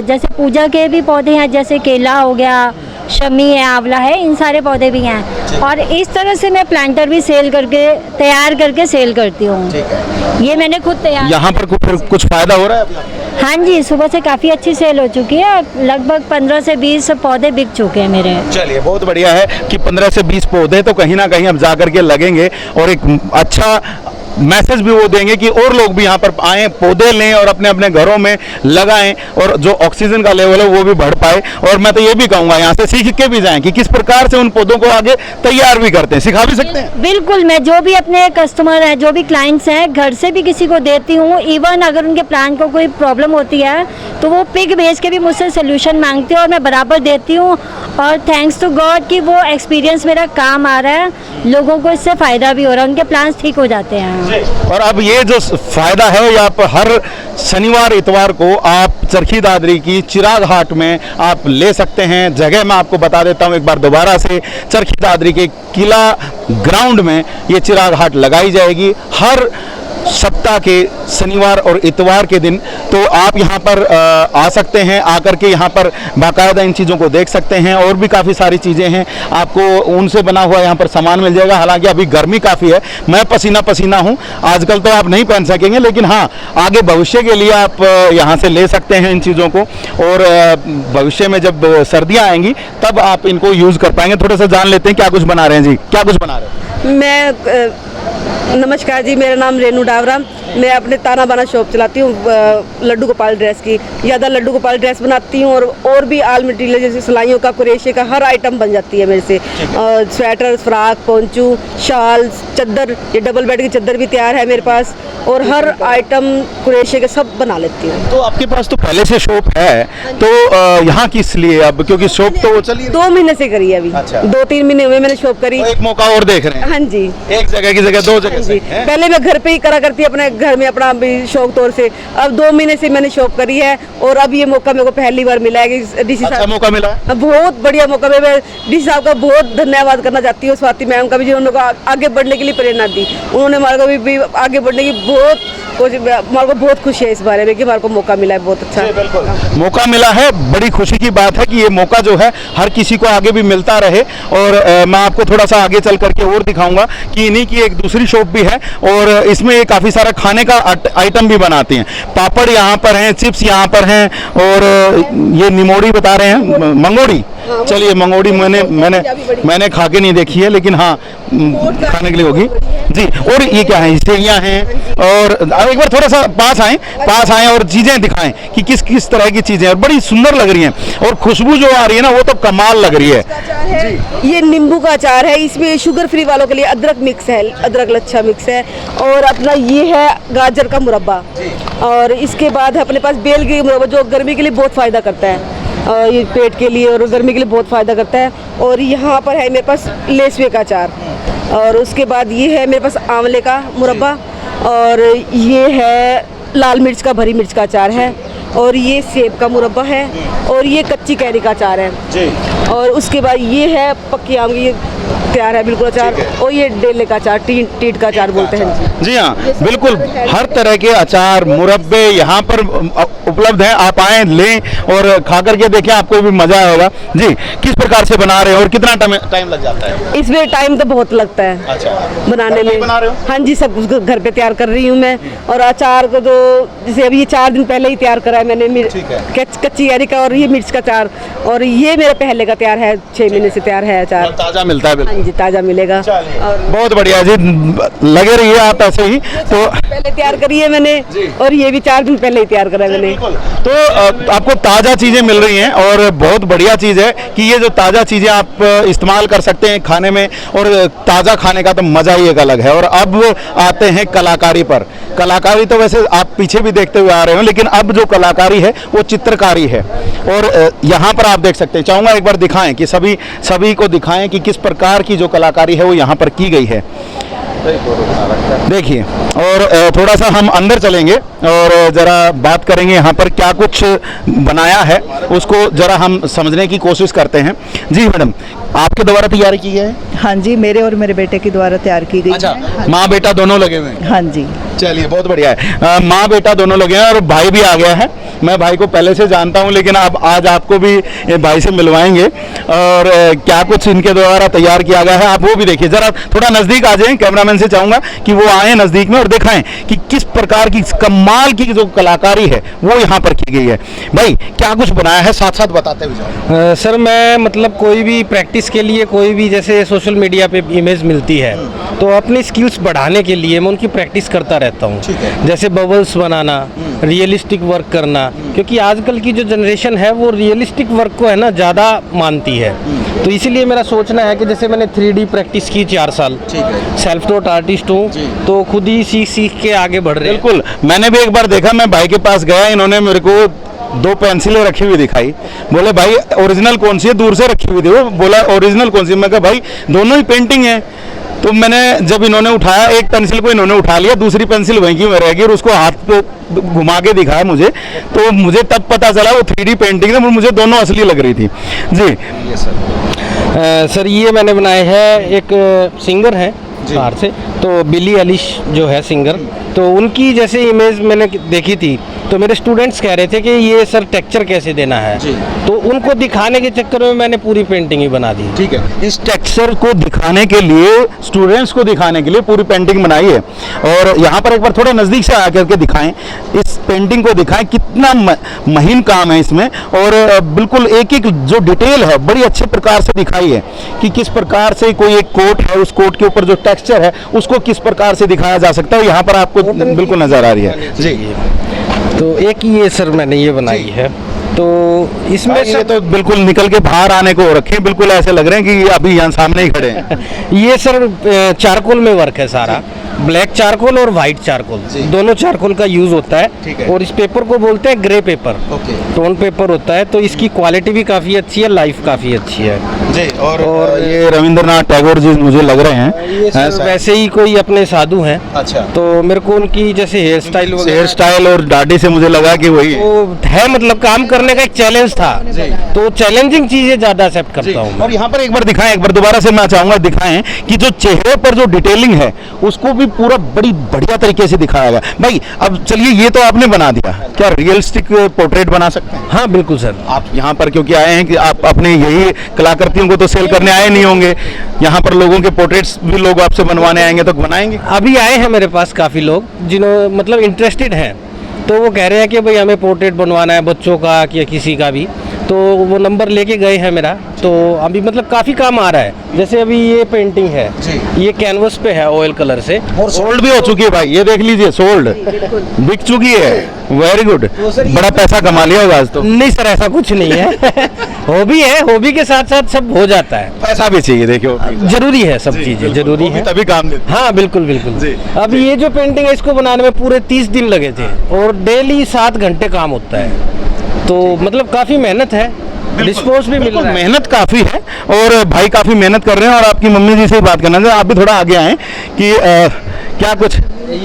जैसे पूजा के भी पौधे हैं, जैसे केला हो गया, शमी है, आंवला है, इन सारे पौधे भी हैं। और इस तरह से मैं प्लांटर भी तैयार करके सेल करती हूँ। ये मैंने खुद तैयार। यहाँ पर कुछ फायदा हो रहा है? हाँ जी, सुबह से काफ़ी अच्छी सेल हो चुकी है, लगभग 15 से 20 पौधे बिक चुके हैं मेरे। चलिए बहुत बढ़िया है कि 15 से 20 पौधे तो कहीं ना कहीं अब जा करके लगेंगे और एक अच्छा मैसेज भी वो देंगे कि और लोग भी यहाँ पर आएँ, पौधे लें और अपने अपने घरों में लगाएं और जो ऑक्सीजन का लेवल है वो भी बढ़ पाए। और मैं तो ये भी कहूँगा यहाँ से सीख के भी जाएं कि किस प्रकार से उन पौधों को आगे तैयार भी करते हैं, सिखा भी सकते हैं। बिल्कुल, मैं जो भी अपने कस्टमर हैं, जो भी क्लाइंट्स हैं, घर से भी किसी को देती हूँ। इवन अगर उनके प्लांट को कोई प्रॉब्लम होती है तो वो पिक बेच के भी मुझसे सोल्यूशन मांगते हैं और मैं बराबर देती हूँ। और थैंक्स टू गॉड कि वो एक्सपीरियंस मेरा काम आ रहा है, लोगों को इससे फ़ायदा भी हो रहा है, उनके प्लांट्स ठीक हो जाते हैं। और अब ये जो फायदा है ये आप हर शनिवार इतवार को आप चरखी दादरी की चिराग हाट में आप ले सकते हैं। जगह मैं आपको बता देता हूँ एक बार दोबारा से, चरखी दादरी के किला ग्राउंड में ये चिराग हाट लगाई जाएगी हर सप्ताह के शनिवार और इतवार के दिन। तो आप यहाँ पर आ सकते हैं, आकर के यहाँ पर बाकायदा इन चीज़ों को देख सकते हैं। और भी काफ़ी सारी चीज़ें हैं, आपको ऊन से बना हुआ यहाँ पर सामान मिल जाएगा। हालांकि अभी गर्मी काफ़ी है, मैं पसीना पसीना हूँ, आजकल तो आप नहीं पहन सकेंगे, लेकिन हाँ आगे भविष्य के लिए आप यहाँ से ले सकते हैं इन चीज़ों को। और भविष्य में जब सर्दियाँ आएंगी तब आप इनको यूज़ कर पाएंगे। थोड़ा सा जान लेते हैं क्या कुछ बना रहे हैं जी, क्या कुछ बना रहे हैं? मैं नमस्कार जी, मेरा नाम रेनू डावरा, मैं अपने ताना बाना शॉप चलाती हूँ लड्डू गोपाल ड्रेस की। ज़्यादा लड्डू गोपाल ड्रेस बनाती हूँ और भी आल मटीरियल जैसे सिलाइयों का, कुरेशे का हर आइटम बन जाती है मेरे से। स्वेटर, फ्राक, पोंचू, शाल, चद्दर, ये डबल बेड की चद्दर भी तैयार है मेरे पास और हर आइटम कुरेशे के सब बना लेती हूँ। तो आपके पास तो पहले से शॉप है, तो यहाँ किस लिए अब, क्योंकि शॉप तो वो चली 2 महीने से करी है अभी। अच्छा। 2-3 महीने हुए मैंने शॉप करी। तो एक मौका और देख रहे हैं? हाँ जी, एक जगह की जगह 2 जगह जी। पहले मैं घर पे ही करा करती अपने घर में अपना शौक तौर से, अब 2 महीने से मैंने शॉप करी है और अब ये मौका मेरे को पहली बार मिला है कि डीसी साहब। अच्छा मौका मिला है? बहुत बढ़िया मौका। मैं डीसी साहब का बहुत धन्यवाद करना चाहती हूँ, स्वाति मैम का भी, जिन्होंने आगे बढ़ने के लिए प्रेरणा दी। उन्होंने हमारे को भी आगे बढ़ने की हमारे को बहुत खुशी है इस बारे में कि हमारे को मौका मिला है, बहुत अच्छा मौका मिला है। बड़ी खुशी की बात है कि ये मौका जो है हर किसी को आगे भी मिलता रहे। और मैं आपको थोड़ा सा आगे चल करके और दिखाऊंगा कि इन्हीं की एक दूसरी शॉप भी है और इसमें ये काफ़ी सारा खाने का आइटम भी बनाते हैं। पापड़ यहाँ पर हैं, चिप्स यहाँ पर हैं और ये निमोड़ी बता रहे हैं, मंगोड़ी चलिए मंगोड़ी मैंने खा के नहीं देखी है, लेकिन हाँ खाने के लिए होगी जी। और ये क्या है, सेवियां हैं। और अब एक बार थोड़ा सा पास आए और चीजें दिखाएं कि किस किस तरह की चीजें, और बड़ी सुंदर लग रही हैं और खुशबू जो आ रही है ना वो तो कमाल लग रही है। ये नींबू का अचार है, इसमें शुगर फ्री वालों के लिए अदरक मिक्स है, अदरक लच्छा मिक्स है। और अपना ये है गाजर का मुरब्बा, और इसके बाद है अपने पास बेल के मुरब्बा जो गर्मी के लिए बहुत फ़ायदा करता है, और ये पेट के लिए और गर्मी के लिए बहुत फ़ायदा करता है। और यहाँ पर है मेरे पास लेसवे का अचार, और उसके बाद ये है मेरे पास आंवले का मुरब्बा, और ये है लाल मिर्च का भरी मिर्च का अचार है, और ये सेब का मुरब्बा है, और ये कच्ची कैरी का अचार है जी। और उसके बाद ये है पक्की आम की, ये तैयार है बिल्कुल अचार, और ये डेले का अचार, टीट का अचार बोलते हैं जी। हाँ बिल्कुल, हर तरह के अचार मुरब्बे यहाँ पर उपलब्ध हैं। आप आएँ लें और खा करके देखें, आपको भी मजा आएगा जी। किस प्रकार से बना रहे हैं और कितना टाइम लग जाता है? इसमें टाइम तो बहुत लगता है अच्छा बनाने में। बना रहे हो? हाँ जी, सब कुछ घर पे तैयार कर रही हूँ मैं। और अचार को तो जैसे अभी ये 4 दिन पहले ही तैयार करा है मैंने, कच्ची कैरी का और ये मिर्च का अचार, और ये मेरा पहले का तैयार है, 6 महीने से तैयार है अचार, ताजा मिलता है। हाँ जी ताजा मिलेगा। और बहुत बढ़िया जी, लगे रहिए आप ऐसे ही। तो पहले तैयार करी है मैंने, और ये भी 4 दिन पहले ही तैयार करा है मैंने। तो आपको ताज़ा चीज़ें मिल रही हैं, और बहुत बढ़िया चीज़ है कि ये जो ताज़ा चीज़ें आप इस्तेमाल कर सकते हैं खाने में, और ताज़ा खाने का तो मज़ा ही एक अलग है। और अब आते हैं कलाकारी पर। कलाकारी तो वैसे आप पीछे भी देखते हुए आ रहे हो, लेकिन अब जो कलाकारी है वो चित्रकारी है। और यहाँ पर आप देख सकते हैं, चाहूँगा एक बार दिखाएं कि सभी को दिखाएं कि किस प्रकार की जो कलाकारी है वो यहाँ पर की गई है। देखिए, और थोड़ा सा हम अंदर चलेंगे और ज़रा बात करेंगे यहाँ पर क्या कुछ बनाया है, उसको ज़रा हम समझने की कोशिश करते हैं। जी मैडम, आपके द्वारा तैयार की है? हाँ जी, मेरे और मेरे बेटे के द्वारा तैयार की गई। अच्छा, माँ बेटा दोनों लगे हुए हैं? हाँ जी। चलिए बहुत बढ़िया है, माँ बेटा दोनों लगे हैं, और भाई भी आ गया है। मैं भाई को पहले से जानता हूँ, लेकिन अब आज आपको भी भाई से मिलवाएंगे, और क्या कुछ इनके द्वारा तैयार किया गया है आप वो भी देखिए। ज़रा थोड़ा नज़दीक आ जाएं, कैमरामैन से चाहूँगा कि वो आए नज़दीक में और दिखाएं कि किस प्रकार की कमाल की जो कलाकारी है वो यहाँ पर की गई है। भाई क्या कुछ बनाया है, साथ साथ बताते हुए जाओ। सर मैं मतलब कोई भी प्रैक्टिस के लिए, कोई भी जैसे सोशल मीडिया पे इमेज मिलती है तो अपनी स्किल्स बढ़ाने के लिए मैं उनकी प्रैक्टिस करता रहता हूँ। जैसे बबल्स बनाना, रियलिस्टिक वर्क करना, क्योंकि आजकल की जो जनरेशन है वो रियलिस्टिक वर्क को है ना ज़्यादा मानती है। तो इसीलिए मेरा सोचना है कि जैसे मैंने 3D प्रैक्टिस की 4 साल, सेल्फ टॉट आर्टिस्ट हूँ, तो खुद ही सीख के आगे बढ़ रहे हैं। बिल्कुल, मैंने भी एक बार देखा, मैं भाई के पास गया, इन्होंने मेरे को 2 पेंसिलें रखी हुई दिखाई। बोले भाई ओरिजिनल कौन सी है, दूर से रखी हुई थी। वो बोला ओरिजिनल कौन सी? मैं कहा भाई दोनों ही पेंटिंग है। तो मैंने जब इन्होंने उठाया, एक पेंसिल को इन्होंने उठा लिया, दूसरी पेंसिल वहीं की रह गई, और उसको हाथ पे घुमा के दिखाया मुझे, तो मुझे तब पता चला वो 3D पेंटिंग है, मुझे दोनों असली लग रही थी जी। सर ये मैंने बनाए हैं, एक सिंगर है बाहर से, तो बिली एलिश जो है सिंगर, तो उनकी जैसे इमेज मैंने देखी थी, तो मेरे स्टूडेंट्स कह रहे थे कि ये सर टेक्सचर कैसे देना है, तो उनको दिखाने के चक्कर में मैंने पूरी पेंटिंग ही बना दी। ठीक है, इस टेक्सचर को दिखाने के लिए, स्टूडेंट्स को दिखाने के लिए पूरी पेंटिंग बनाई है। और यहाँ पर एक बार थोड़ा नज़दीक से आकर के दिखाएं, इस पेंटिंग को दिखाएं, कितना महीन काम है इसमें, और बिल्कुल एक एक जो डिटेल है बड़ी अच्छे प्रकार से दिखाई है कि किस प्रकार से कोई एक कोट है, उस कोट के ऊपर जो टेक्सचर है उसको किस प्रकार से दिखाया जा सकता है, यहाँ पर आपको बिल्कुल नज़र आ रही है जी। तो एक ये सर मैंने ये बनाई है, तो इसमें ये तो बिल्कुल निकल के बाहर आने को रखे, बिल्कुल ऐसे लग रहे हैं कि अभी यहाँ सामने ही खड़े हैं। ये सर चारकोल में वर्क है सारा, ब्लैक चारकोल और वाइट चारकोल, दोनों चारकोल का यूज होता है। और इस पेपर को बोलते हैं ग्रे पेपर, टोन पेपर होता है, तो इसकी क्वालिटी भी काफ़ी अच्छी है, लाइफ काफ़ी अच्छी है जी। और ये रविंद्रनाथ टैगोर जी मुझे लग रहे हैं, ये सर वैसे ही कोई अपने साधु हैं। अच्छा, तो मेरे को उनकी जैसे हेयर स्टाइल और दाढ़ी से मुझे लगा कि वही है, मतलब काम करने का एक चैलेंज था, तो चैलेंजिंग चीजें ज्यादा एक्सेप्ट करता हूँ। और यहाँ पर एक बार दिखाएं, एक बार दोबारा से मैं चाहूंगा दिखाएं कि जो चेहरे पर जो डिटेलिंग है उसको भी पूरा बड़ी बढ़िया तरीके से दिखाया गया। भाई अब चलिए, ये तो आपने बना दिया, क्या रियलिस्टिक पोर्ट्रेट बना सकते हैं? हाँ बिल्कुल सर। आप यहाँ पर क्योंकि आए हैं कि आप अपने यही कलाकृतियों को तो सेल करने आए नहीं होंगे, यहाँ पर लोगों के पोर्ट्रेट्स भी लोग आपसे बनवाने आएंगे, तो बनाएंगे? अभी आए हैं मेरे पास काफ़ी लोग जिन्होंने मतलब इंटरेस्टेड हैं, तो वो कह रहे हैं कि भाई हमें पोर्ट्रेट बनवाना है बच्चों का या किसी का भी, तो वो नंबर लेके गए हैं मेरा, तो अभी मतलब काफ़ी काम आ रहा है। जैसे अभी ये पेंटिंग है, ये कैनवस पे है ऑयल कलर से, और सोल्ड भी हो चुकी है भाई, ये देख लीजिए सोल्ड बिक चुकी है। वेरी गुड, बड़ा पैसा कमा लिया होगा आज तो। नहीं सर ऐसा कुछ नहीं है हॉबी है, हॉबी के साथ साथ सब हो जाता है, पैसा भी चाहिए, देखियो जरूरी है, सब चीज़ें जरूरी है, तभी काम देते। हाँ बिल्कुल बिल्कुल। जी। अब ये जो पेंटिंग है इसको बनाने में पूरे 30 दिन लगे थे और डेली 7 घंटे काम होता है, तो मतलब काफ़ी मेहनत है, रिस्पॉन्स भी मिल रहा है। मेहनत काफी है और भाई काफी मेहनत कर रहे हैं। और आपकी मम्मी जी से ही बात करना चाहिए, आप भी थोड़ा आगे आए कि क्या कुछ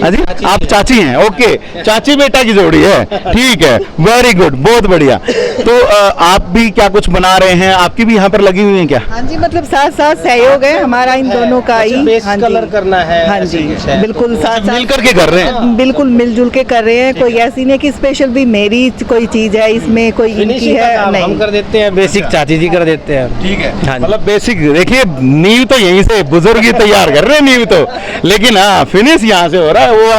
अजी आप चाची हैं, ओके, चाची बेटा की जोड़ी है, ठीक है, वेरी गुड, बहुत बढ़िया। तो आप भी क्या कुछ बना रहे हैं, आपकी भी यहाँ पर लगी हुई है क्या? हाँ जी, मतलब साथ साथ सहयोग है हमारा इन दोनों का ही। बेस हाँ जी, कलर करना है, हाँ जी, बिल्कुल साथ मिल साथ करके कर रहे हैं। बिल्कुल मिलजुल के कर रहे हैं। कोई ऐसी नहीं कि स्पेशल भी मेरी कोई चीज है इसमें, कोई इनकी फिनिशिंग का है, काम हम नहीं। कर देते हैं, बेसिक चाची जी कर देते हैं। ठीक है, हाँ जी। मतलब बेसिक देखिए, नींव तो यहीं से बुजुर्ग ही तैयार कर रहे हैं नींव तो, लेकिन हाँ फिनिश यहाँ से हो रहा है, वो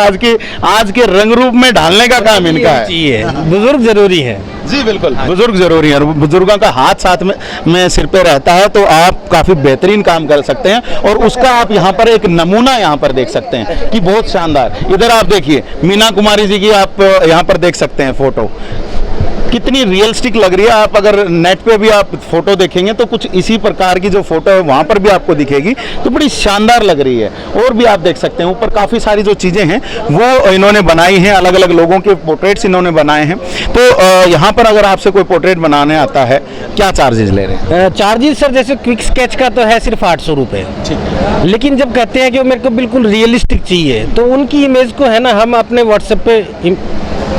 आज के रंग रूप में ढालने का काम इनका है। चाहिए, बुजुर्ग जरूरी है। जी बिल्कुल, बुजुर्ग जरूरी है, और बुजुर्गों का हाथ साथ में सिर पे रहता है, तो आप काफी बेहतरीन काम कर सकते हैं। और उसका आप यहाँ पर एक नमूना यहाँ पर देख सकते हैं कि बहुत शानदार। इधर आप देखिए मीना कुमारी जी की आप यहाँ पर देख सकते हैं फोटो, कितनी रियलिस्टिक लग रही है। आप अगर नेट पे भी आप फोटो देखेंगे तो कुछ इसी प्रकार की जो फोटो है वहाँ पर भी आपको दिखेगी, तो बड़ी शानदार लग रही है। और भी आप देख सकते हैं ऊपर काफ़ी सारी जो चीज़ें हैं वो इन्होंने बनाई हैं, अलग अलग लोगों के पोर्ट्रेट्स इन्होंने बनाए हैं। तो यहाँ पर अगर आपसे कोई पोर्ट्रेट बनाने आता है, क्या चार्जेस ले रहे हैं? चार्जेस सर जैसे क्विक स्केच का तो है सिर्फ 800 रुपये, लेकिन जब कहते हैं कि वो मेरे को बिल्कुल रियलिस्टिक चाहिए, तो उनकी इमेज को है ना हम अपने व्हाट्सएप पे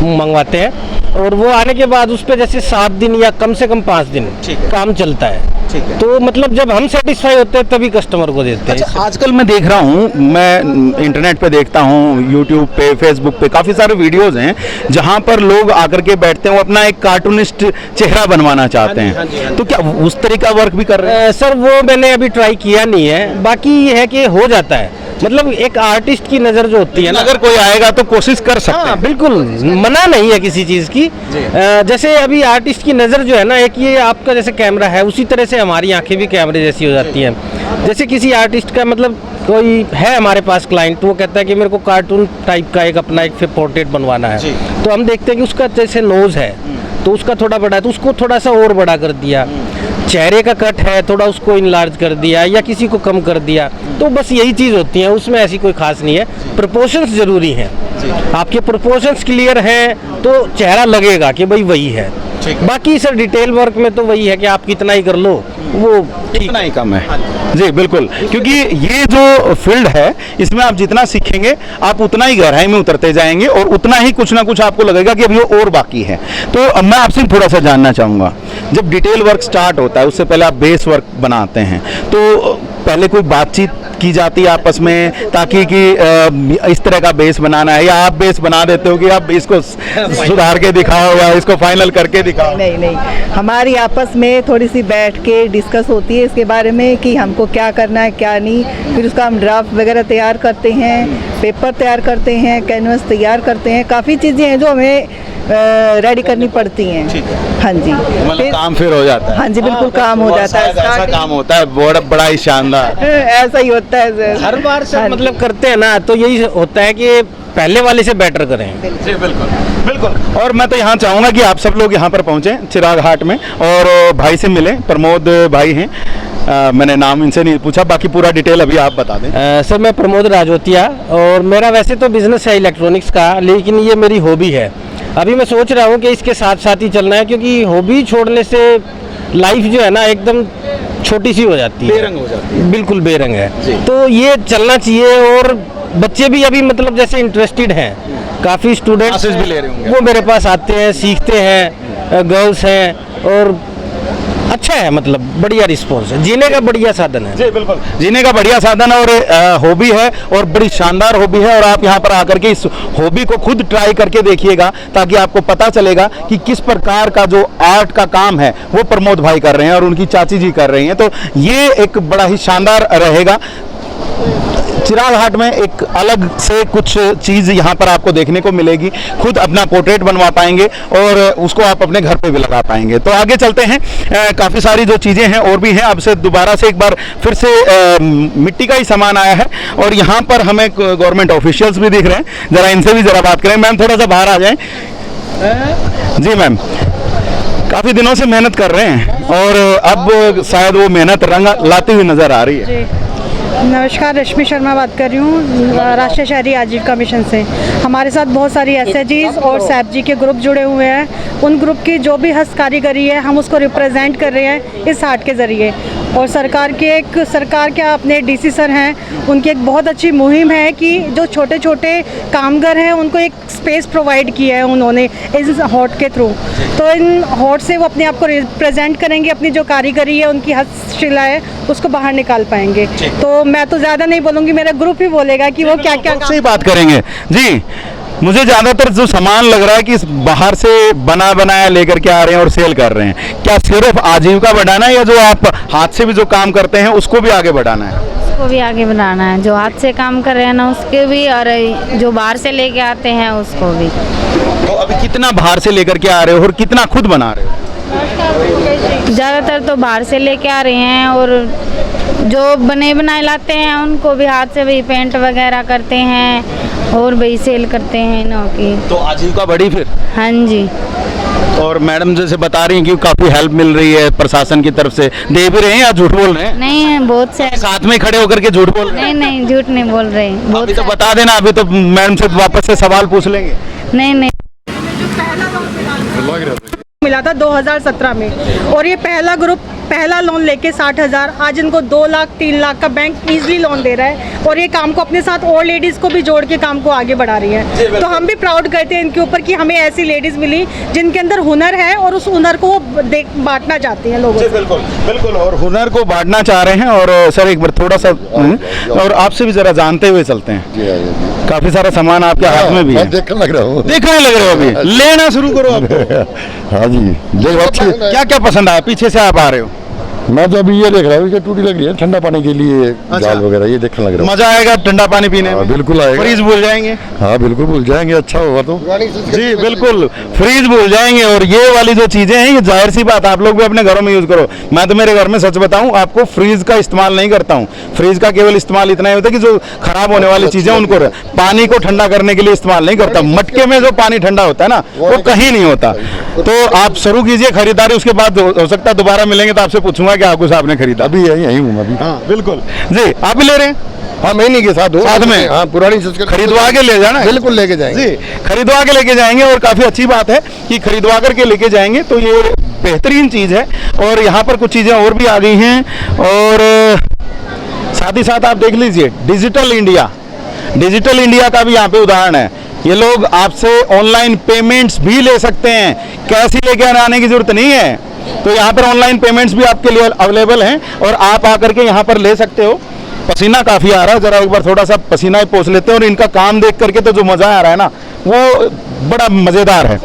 मंगवाते हैं, और वो आने के बाद उस पर जैसे 7 दिन या कम से कम 5 दिन काम चलता है। ठीक है। तो मतलब जब हम सेटिस्फाई होते हैं तभी कस्टमर को देते हैं। अच्छा, आजकल मैं देख रहा हूँ, मैं इंटरनेट पे देखता हूँ, यूट्यूब पे, फेसबुक पे काफ़ी सारे वीडियोस हैं जहाँ पर लोग आकर के बैठते हैं, वो अपना एक कार्टूनिस्ट चेहरा बनवाना चाहते हैं, तो क्या उस तरह का वर्क भी कर रहे हैं? सर वो मैंने अभी ट्राई किया नहीं है, बाकी ये है कि हो जाता है, मतलब एक आर्टिस्ट की नज़र जो होती है ना, अगर कोई आएगा तो कोशिश कर सकते हाँ हैं। बिल्कुल, मना नहीं है किसी चीज़ की। जैसे अभी आर्टिस्ट की नज़र जो है ना, एक ये आपका जैसे कैमरा है, उसी तरह से हमारी आंखें भी कैमरे जैसी हो जाती हैं। जैसे किसी आर्टिस्ट का मतलब कोई है हमारे पास क्लाइंट, तो वो कहता है कि मेरे को कार्टून टाइप का एक अपना एक पोर्ट्रेट बनवाना है, तो हम देखते हैं कि उसका जैसे नोज़ है तो उसका थोड़ा बड़ा है, तो उसको थोड़ा सा और बड़ा कर दिया, चेहरे का कट है थोड़ा उसको इनलार्ज कर दिया या किसी को कम कर दिया, तो बस यही चीज़ होती है, उसमें ऐसी कोई खास नहीं है। प्रोपोर्शंस जरूरी हैं, आपके प्रोपोर्शंस क्लियर हैं तो चेहरा लगेगा कि भाई वही है। बाकी सर डिटेल वर्क में तो वही है कि आप कितना ही कर लो वो इतना ही कम है। जी बिल्कुल, क्योंकि ये जो फील्ड है इसमें आप जितना सीखेंगे आप उतना ही गहराई में उतरते जाएंगे और उतना ही कुछ ना कुछ आपको लगेगा कि अभी और बाकी है। तो अब मैं आपसे थोड़ा सा जानना चाहूँगा, जब डिटेल वर्क स्टार्ट होता है उससे पहले आप बेस वर्क बनाते हैं, तो पहले कोई बातचीत की जाती है आपस में ताकि कि इस तरह का बेस बनाना है, या आप बेस बना देते हो कि आप इसको सुधार के दिखाओ या इसको फाइनल करके दिखाओ? नहीं नहीं, हमारी आपस में थोड़ी सी बैठ के डिस्कस होती है इसके बारे में कि हमको क्या करना है क्या नहीं, फिर उसका हम ड्राफ्ट वगैरह तैयार करते हैं, पेपर तैयार करते हैं, कैनवस तैयार करते हैं, काफ़ी चीज़ें हैं जो हमें रेडी करनी पड़ती हैं। हाँ जी, मतलब काम फिर हो जाता है। हाँ जी बिल्कुल, काम हो जाता है, ऐसा काम होता है बड़ा ही शानदार। ऐसा ही होता है सर। हर बार सर मतलब करते हैं ना, तो यही होता है कि पहले वाले से बेटर करें। जी बिल्कुल बिल्कुल। और मैं तो यहाँ चाहूँगा कि आप सब लोग यहाँ पर पहुँचें चिराग हाट में और भाई से मिलें, प्रमोद भाई हैं, मैंने नाम इनसे नहीं पूछा, बाकी पूरा डिटेल अभी आप बता दें। सर मैं प्रमोद राजोतिया, और मेरा वैसे तो बिजनेस है इलेक्ट्रॉनिक्स का, लेकिन ये मेरी हॉबी है। अभी मैं सोच रहा हूँ कि इसके साथ साथ ही चलना है, क्योंकि हॉबी छोड़ने से लाइफ जो है ना एकदम छोटी सी हो जाती है, बेरंग हो जाती है, बिल्कुल बेरंग है। तो ये चलना चाहिए, और बच्चे भी अभी मतलब जैसे इंटरेस्टेड हैं, काफ़ी स्टूडेंट्स क्लासेस भी ले रहे होंगे, वो मेरे पास आते हैं, सीखते हैं, गर्ल्स हैं, और अच्छा है, मतलब बढ़िया रिस्पॉन्स है, जीने का बढ़िया साधन है। जी बिल्कुल, जीने का बढ़िया साधन है और हॉबी है, और बड़ी शानदार हॉबी है। और आप यहाँ पर आकर के इस हॉबी को खुद ट्राई करके देखिएगा ताकि आपको पता चलेगा कि किस प्रकार का जो आर्ट का काम है वो प्रमोद भाई कर रहे हैं और उनकी चाची जी कर रही हैं। तो ये एक बड़ा ही शानदार रहेगा। चिराग हाट में एक अलग से कुछ चीज़ यहाँ पर आपको देखने को मिलेगी। खुद अपना पोर्ट्रेट बनवा पाएंगे और उसको आप अपने घर पे भी लगा पाएंगे। तो आगे चलते हैं, काफ़ी सारी जो चीज़ें हैं और भी हैं। अब से दोबारा से एक बार फिर से मिट्टी का ही सामान आया है और यहाँ पर हमें गवर्नमेंट ऑफिशियल्स भी दिख रहे हैं। ज़रा इनसे भी ज़रा बात करें। मैम थोड़ा सा बाहर आ जाएं। जी मैम, काफ़ी दिनों से मेहनत कर रहे हैं और अब शायद वो मेहनत रंग लाती हुई नज़र आ रही है। नमस्कार, रश्मि शर्मा बात कर रही हूँ राष्ट्रीय शहरी आजीविका मिशन से। हमारे साथ बहुत सारी एसएचजीज और सैपजी के ग्रुप जुड़े हुए हैं। उन ग्रुप की जो भी हस्त कारीगरी है हम उसको रिप्रेजेंट कर रहे हैं इस हाट के ज़रिए। और सरकार के अपने डीसी सर हैं, उनकी एक बहुत अच्छी मुहिम है कि जो छोटे छोटे कामगार हैं उनको एक स्पेस प्रोवाइड किया है उन्होंने इस हॉट के थ्रू। तो इन हॉट से वो अपने आप को रिप्रेजेंट करेंगे, अपनी जो कारीगरी है उनकी हस्तशिला है उसको बाहर निकाल पाएंगे। तो मैं तो ज़्यादा नहीं बोलूँगी, मेरा ग्रुप ही बोलेगा कि वो क्या क्या सही बात करेंगे। जी, मुझे ज़्यादातर जो सामान लग रहा है कि बाहर से बनाया लेकर के आ रहे हैं और सेल कर रहे हैं। क्या सिर्फ आजीविका बढ़ाना है या जो आप हाथ से भी जो काम करते हैं उसको भी आगे बढ़ाना है? उसको भी आगे बढ़ाना है, जो हाथ से काम कर रहे हैं ना उसके भी, और जो बाहर से लेके आते हैं उसको भी। तो अभी कितना बाहर से लेकर के आ रहे हो और कितना खुद बना रहे हो? ज़्यादातर तो बाहर से लेके आ रहे हैं और जो बने बनाए लाते हैं उनको भी हाथ से भी पेंट वगैरह करते हैं और भी सेल करते हैं इनों की। तो आजीविका बढ़ी फिर? हाँ जी। और मैडम जैसे बता रही हैं कि काफ़ी हेल्प मिल रही है प्रशासन की तरफ से, दे भी रहे हैं या झूठ बोल रहे हैं? नहीं, बहुत से साथ में खड़े होकर के झूठ बोल रहे हैं? नहीं, झूठ नहीं बोल रहे। अभी तो बता देना, अभी तो मैडम से वापस से सवाल पूछ लेंगे। नहीं मिला था 2017 में और ये पहला लोन लेके 60,000, आज इनको 2 लाख 3 लाख का बैंक इजीली लोन दे रहा है और ये काम को अपने साथ और लेडीज़ को भी जोड़ के काम को आगे बढ़ा रही है। तो हम भी प्राउड करते हैं इनके ऊपर कि हमें ऐसी लेडीज़ मिली जिनके अंदर हुनर है और उस हुनर को वो बांटना चाहती हैं लोगों से। बिल्कुल बिल्कुल, और हुनर को बांटना चाह रहे हैं। और सर एक बार थोड़ा सा और आपसे भी ज़रा जानते हुए चलते हैं। काफ़ी सारा सामान आपके हाथ में भी है, देखने लग रहा हूँ। देखने लग रहे हो, अभी लेना शुरू करो आपको। हाँ जी, क्या क्या पसंद आया? पीछे से आप आ रहे हो। मैं तो अभी ये देख रहा हूँ कि टूटी लग रही है ठंडा पानी के लिए, जाल वगैरह ये देखने लग रहा है। मजा आएगा ठंडा पानी पीने में? बिल्कुल आएगा। फ्रीज भूल जाएंगे? हाँ बिल्कुल भूल जाएंगे, अच्छा होगा तो। जी बिल्कुल, फ्रीज भूल जाएंगे। और ये वाली जो चीजें हैं ये जाहिर सी बात आप लोग भी अपने घरों में यूज करो। मैं तो मेरे घर में सच बताऊं आपको फ्रीज का इस्तेमाल नहीं करता हूँ। फ्रीज का केवल इस्तेमाल इतना ही होता है कि जो खराब होने वाली चीजें उनको पानी को ठंडा करने के लिए इस्तेमाल नहीं करता। मटके में जो पानी ठंडा होता है ना वो कहीं नहीं होता। तो आप शुरू कीजिए खरीदारी, उसके बाद हो सकता है दोबारा मिलेंगे तो आपसे पूछूंगा कि आपको आपने खरीदा। अभी यही हूँ अभी। हाँ बिल्कुल जी, आप भी ले रहे हैं? हाँ मैं नहीं के साथ साथ में। हाँ पुरानी खरीदवा के ले जाना? बिल्कुल लेके जाएंगे जी, खरीदवा के लेके जाएंगे। और काफ़ी अच्छी बात है कि खरीदवा करके लेके जाएंगे तो ये बेहतरीन चीज़ है। और यहाँ पर कुछ चीज़ें और भी आ गई हैं और साथ ही साथ आप देख लीजिए डिजिटल इंडिया का भी यहाँ पे उदाहरण है। ये लोग आपसे ऑनलाइन पेमेंट्स भी ले सकते हैं, कैश ही लेके आने की जरूरत नहीं है। तो यहाँ पर ऑनलाइन पेमेंट्स भी आपके लिए अवेलेबल हैं और आप आकर के यहाँ पर ले सकते हो। पसीना काफ़ी आ रहा है, ज़रा एक बार थोड़ा सा पसीना ही पोंछ लेते हैं। और इनका काम देख करके तो जो मज़ा आ रहा है ना वो बड़ा मज़ेदार है।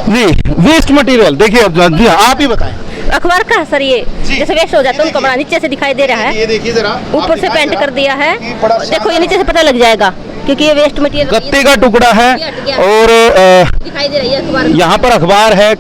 जी, वेस्ट मटेरियल देखिए, जी आप ही बताएं। अखबार का है सर, ये जैसे वेस्ट हो जाता है उनका बना, नीचे से दिखाई दे रहा है, ये देखिए जरा, ऊपर से पेंट कर दिया है। देखो ये नीचे से पता लग जाएगा क्योंकि ये वेस्ट मटेरियल गत्ते का टुकड़ा है और दिखाई दे रही है अखबार। यहाँ पर अखबार है,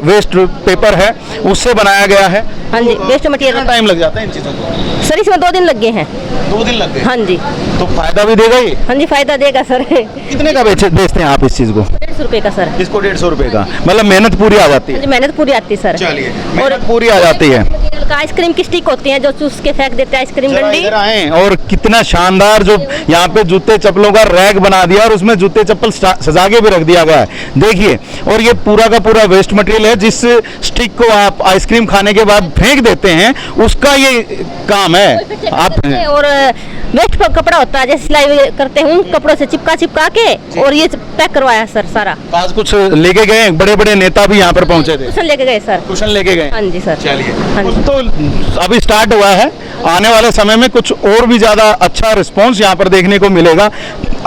वेस्ट पेपर है, उससे बनाया गया है। हाँ जी, वेस्ट मटेरियल। टाइम लग जाता है इन चीज़ों को? सर इसमें 2 दिन लग गए हैं। 2 दिन लग गए? हाँ जी। तो फायदा भी देगा ये? हाँ जी फायदा देगा सर। कितने का बेचते हैं आप इस चीज़ को? 150 रुपए का सर। इसको 150 रुपए का, मतलब मेहनत पूरी आ जाती है? मेहनत पूरी आती है सर। चलिए, मेहनत पूरी आ जाती है। आइसक्रीम की स्टिक होती है जो चूस के फेंक देते हैं, आइसक्रीम डंडी। इधर आएं, और कितना शानदार जो यहाँ पे जूते चप्पलों का रैक बना दिया और उसमें जूते चप्पल सजा के भी रख दिया गया है, देखिए। और ये पूरा का पूरा वेस्ट मटेरियल है, जिस स्टिक को आप आइसक्रीम खाने के बाद फेंक देते हैं उसका ये काम है। आप और वेस्ट कपड़ा होता है जैसे सिलाई करते हैं उन कपड़ों से चिपका के और ये पैक करवाया सर सारा। आज कुछ लेके गए, बड़े बड़े नेता भी यहाँ पर पहुँचे थे? कुशन लेके गए सर। कुशन लेके गए? हाँ जी सर। चलिए, हाँ जी। तो अभी स्टार्ट हुआ है, आने वाले समय में कुछ और भी ज़्यादा अच्छा रिस्पॉन्स यहाँ पर देखने को मिलेगा।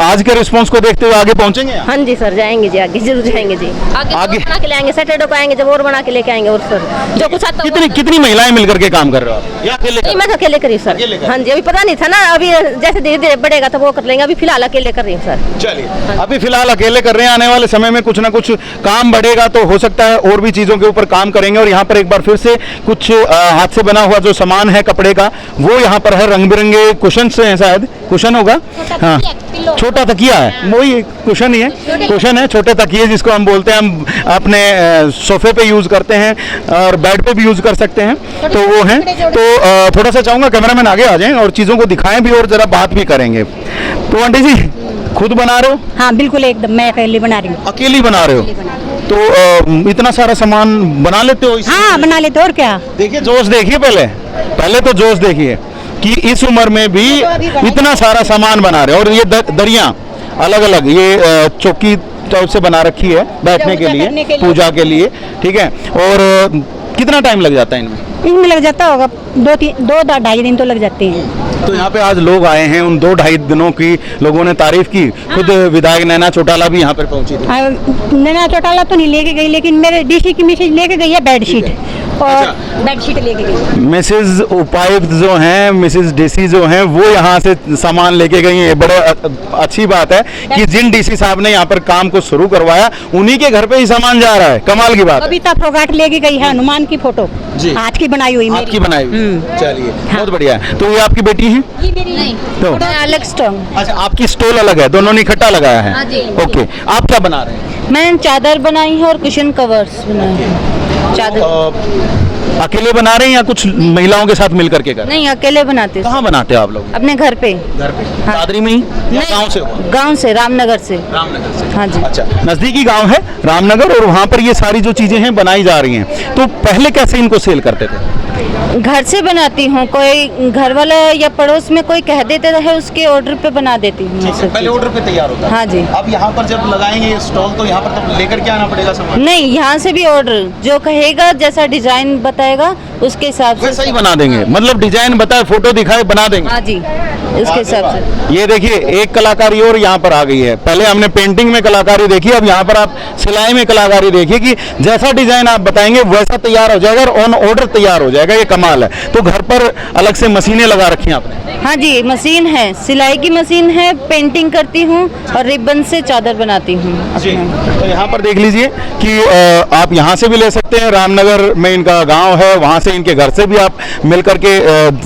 आज के रिस्पांस को देखते हुए आगे पहुंचेंगे आप? हाँ जी सर, जाएंगे जी, आगे जरूर जाएंगे जी। आगे बना के ले आएंगे, सैटरडे को आएंगे जब और बना के लेके आएंगे। और सर जो कुछ आता है कितनी महिलाएं मिलकर के काम कर रहे हो आप, या अकेले नहीं, मैं तो अकेले कर रही हूँ सर। हाँ जी, अभी पता नहीं था ना, अभी जैसे धीरे धीरे बढ़ेगा तो वो कर लेंगे, अभी फिलहाल अकेले कर रही हूँ सर। चलिए, अभी फिलहाल अकेले कर रहे हैं, आने वाले समय में कुछ ना कुछ काम बढ़ेगा तो हो सकता है और भी चीजों के ऊपर काम करेंगे। और यहाँ पर एक बार फिर से कुछ हाथ से बना हुआ जो सामान है कपड़े का, वो यहाँ पर है। रंग बिरंगे कुशन से हैं, शायद कुशन होगा, हाँ, छोटा तकिया है, वही कुशन ही है, कुशन है, छोटे तकिए जिसको हम बोलते हैं, हम अपने सोफे पे यूज करते हैं और बेड पे भी यूज कर सकते हैं, तो वो हैं। तो थोड़ा सा चाहूंगा कैमरामैन आगे आ जाएं और चीजों को दिखाएं भी और जरा बात भी करेंगे। तो आंटी जी, खुद बना रहे हो? हाँ बिल्कुल, एकदम मैं अकेले बना रही हूँ। अकेली बना रहे हो? तो इतना सारा सामान बना लेते हो? हाँ बना लेते, और क्या। देखिए जोश देखिए, पहले तो जोश देखिए कि इस उम्र में भी इतना सारा सामान बना रहे हो। और ये दरिया अलग अलग, ये चौकी टाइप से बना रखी है बैठने के लिए, पूजा के लिए, ठीक है। और कितना टाइम लग जाता है इनमें? इनमें लग जाता होगा 2-2.5 दिन तो लग जाते हैं। तो यहाँ पे आज लोग आए हैं, उन 2-2.5 दिनों की लोगों ने तारीफ की। खुद विधायक नैना चौटाला भी यहाँ पर पहुंची थी। नैना चौटाला तो नहीं लेके गई, लेकिन मेरे डीसी की मिसेज लेके गई है बेडशीट, और बेडशीट लेके गई। मिसेज उपायुक्त जो हैं, मिसेज डीसी जो हैं, वो यहाँ से सामान लेके गई हैं। बड़े अच्छी बात है कि जिन डीसी साहब ने यहाँ पर काम को शुरू करवाया, उन्हीं के घर पे ही सामान जा रहा है। कमाल की बात है। बबीता फोगाट लेके गई है हनुमान की फोटो, आज की बनाई हुई, आज की बनाई हुई। चलिए, बहुत बढ़िया है। तो ये आपकी बेटी है? ये मेरी नहीं, तो अलग स्टोन। अच्छा, आपकी स्टॉल अलग है, दोनों ने इकट्ठा लगाया है। ओके, आप क्या बना रहे हैं? मैं चादर बनाई है और कुशन कवर्स बनाए हैं। चादर अकेले बना रहे हैं या कुछ महिलाओं के साथ मिलकर के कर? नहीं, अकेले बनाते हैं। कहाँ बनाते हो आप लोग? अपने घर पे। दादरी में ही या गाँव से? गाँव से, रामनगर से। रामनगर से, हाँ जी। अच्छा, नजदीकी गांव है रामनगर, और वहाँ पर ये सारी जो चीजें हैं बनाई जा रही हैं। तो पहले कैसे इनको सेल करते थे? घर से बनाती हूँ, कोई घर वाला या पड़ोस में कोई कह देते है, उसके ऑर्डर पे बना देती हूँ। पहले ऑर्डर पे तैयार होता है? हाँ जी। अब यहाँ पर जब लगाएंगे स्टॉल तो यहाँ पर तो लेकर के आना पड़ेगा सामान? नहीं, यहाँ से भी ऑर्डर जो कहेगा, जैसा डिजाइन बताएगा उसके हिसाब से वैसा ही बना देंगे। मतलब डिजाइन बताए, फोटो दिखाए, बना देंगे? हाँ जी, उसके हिसाब से। ये देखिए, एक कलाकारी और यहाँ पर आ गई है। पहले हमने पेंटिंग में कलाकारी देखी, अब यहाँ पर आप सिलाई में कलाकारी देखिए कि जैसा डिजाइन आप बताएंगे वैसा तैयार हो जाएगा और ऑन ऑर्डर तैयार हो जाएगा। ये कमाल है। तो घर पर अलग से मशीनें लगा रखी हैं आपने? हाँ जी, मशीन है, सिलाई की मशीन है, पेंटिंग करती हूँ और रिबन से चादर बनाती हूँ। तो यहाँ पर देख लीजिए कि आप यहाँ से भी ले सकते हैं, रामनगर में इनका गांव है, वहाँ से इनके घर से भी आप मिल करके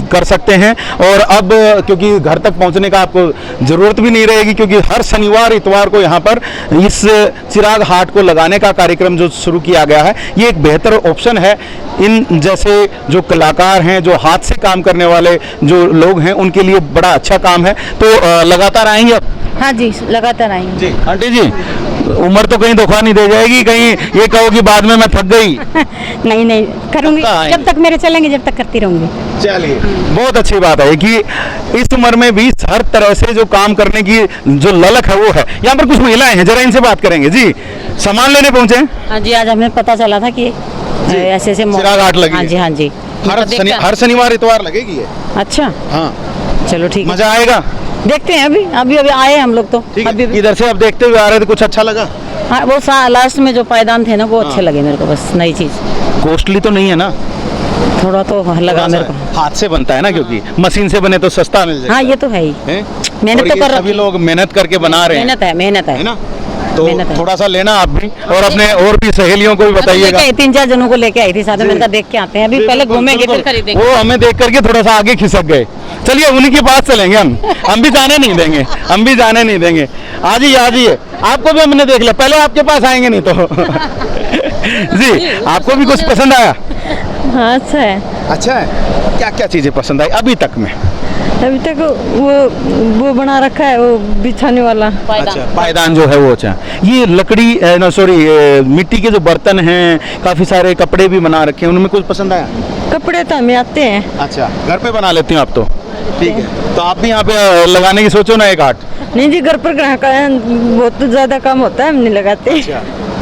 कर सकते हैं। और अब क्योंकि घर तक पहुँचने का आपको ज़रूरत भी नहीं रहेगी, क्योंकि हर शनिवार इतवार को यहाँ पर इस चिराग हाट को लगाने का कार्यक्रम जो शुरू किया गया है, ये एक बेहतर ऑप्शन है। इन जैसे जो कलाकार हैं, जो हाथ से काम करने वाले जो लोग हैं, उनके लिए बड़ा अच्छा काम है। तो लगातार आएंगे आप? हाँ जी, लगातार आएंगे। जी आंटी जी, उम्र तो कहीं धोखा नहीं दे जाएगी, कहीं ये कहो कि बाद में मैं थक गई? नहीं नहीं, करूँगी जब तक मेरे चलेंगे, जब तक करती रहूँगी। चलिए, बहुत अच्छी बात है कि इस उम्र में भी हर तरह से जो काम करने की जो ललक है वो है। यहाँ पर कुछ महिलाएं हैं, जरा इनसे बात करेंगे। जी, सामान लेने पहुंचे? हाँ जी, आज हमें पता चला था कि ऐसे चिराग हाट लगी। हाँ जी, हाँ जी, हर शनिवार इतवार लगेगी है। अच्छा, हाँ, चलो ठीक है, मजा आएगा। देखते हैं। अभी आए हम लोग तो अभी इधर से अब देखते हुए आ रहे थे, कुछ अच्छा लगा? हाँ, वो लास्ट में जो पायदान थे ना, वो अच्छे लगे मेरे को, बस नई चीज। कॉस्टली तो नहीं है ना? थोड़ा तो लगा मेरे को। हाथ से बनता है ना, क्योंकि मशीन से बने तो सस्ता मिल जाएगा। हाँ, ये तो है ही, मेहनत तो कर रहे हैं, सभी लोग मेहनत करके बना रहे हैं। मेहनत है ना? तो थोड़ा सा लेना आप भी, और अपने और भी सहेलियों को भी बताइएगा। 3-4 जनों को लेके आई थी साथ में, मैंने देख के आते हैं, अभी पहले घूमेंगे फिर खरीदेंगे। वो हमें देख करके थोड़ा सा आगे खिसक गए। चलिए, उन्हीं के पास चलेंगे हम भी जाने नहीं देंगे, हम भी जाने नहीं देंगे। आ जाइए, आपको भी हमने देख लिया, पहले आपके पास आएंगे नहीं तो। जी, आपको भी कुछ पसंद आया? हाँ, अच्छा है। अच्छा है, क्या क्या चीजें पसंद आई अभी तक में? अभी तक वो बना रखा है, वो बिछाने वाला पायदान जो है वो। अच्छा, ये लकड़ी मिट्टी के जो बर्तन हैं, काफी सारे कपड़े भी बना रखे हैं, उनमें कुछ पसंद आया? कपड़े तो हमें आते हैं। अच्छा, घर पे बना लेती हूँ आप तो? ठीक है, तो आप भी यहाँ पे लगाने की सोचो ना एक हाट? नहीं जी, घर पर ग्राहक बहुत ज्यादा काम होता है, हम नहीं लगाते।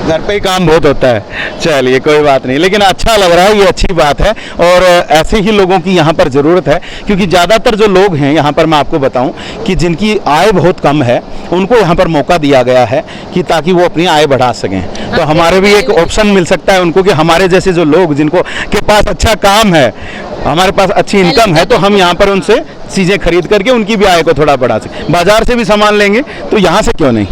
घर पे ही काम बहुत होता है। चलिए कोई बात नहीं, लेकिन अच्छा लग रहा है, ये अच्छी बात है। और ऐसे ही लोगों की यहाँ पर ज़रूरत है, क्योंकि ज़्यादातर जो लोग हैं यहाँ पर, मैं आपको बताऊं कि जिनकी आय बहुत कम है, उनको यहाँ पर मौका दिया गया है कि ताकि वो अपनी आय बढ़ा सकें। तो हमारे भी एक ऑप्शन मिल सकता है उनको कि हमारे जैसे जो लोग जिनको के पास अच्छा काम है, हमारे पास अच्छी इनकम है, तो हम यहाँ पर उनसे चीज़ें खरीद करके उनकी भी आय को थोड़ा बढ़ा सकें। बाजार से भी सामान लेंगे तो यहाँ से क्यों नहीं?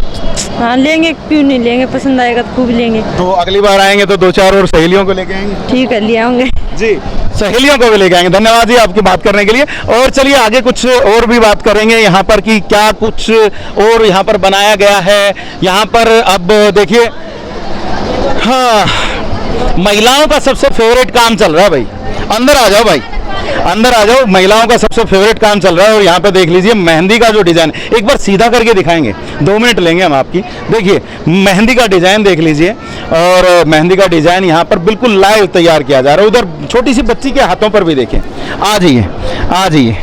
हाँ लेंगे, क्यों नहीं लेंगे, पसंद आएगा तो खूब लेंगे। तो अगली बार आएंगे तो 2-4 और सहेलियों को लेके आएंगे। ठीक है, ले आऊँगे जी, सहेलियों को भी लेके आएंगे। धन्यवाद जी आपकी बात करने के लिए। और चलिए आगे कुछ और भी बात करेंगे यहाँ पर कि क्या कुछ और यहाँ पर बनाया गया है। यहाँ पर अब देखिए, हाँ, महिलाओं का सबसे फेवरेट काम चल रहा है भाई। अंदर आ जाओ भाई, अंदर आ जाओ। महिलाओं का सबसे फेवरेट काम चल रहा है। और यहाँ पे देख लीजिए मेहंदी का जो डिजाइन, एक बार सीधा करके दिखाएंगे, 2 मिनट लेंगे हम आपकी। देखिए मेहंदी का डिजाइन देख लीजिए, और मेहंदी का डिजाइन यहाँ पर बिल्कुल लाइव तैयार किया जा रहा है। उधर छोटी सी बच्ची के हाथों पर भी देखें। आ जाइए, आ जाइए।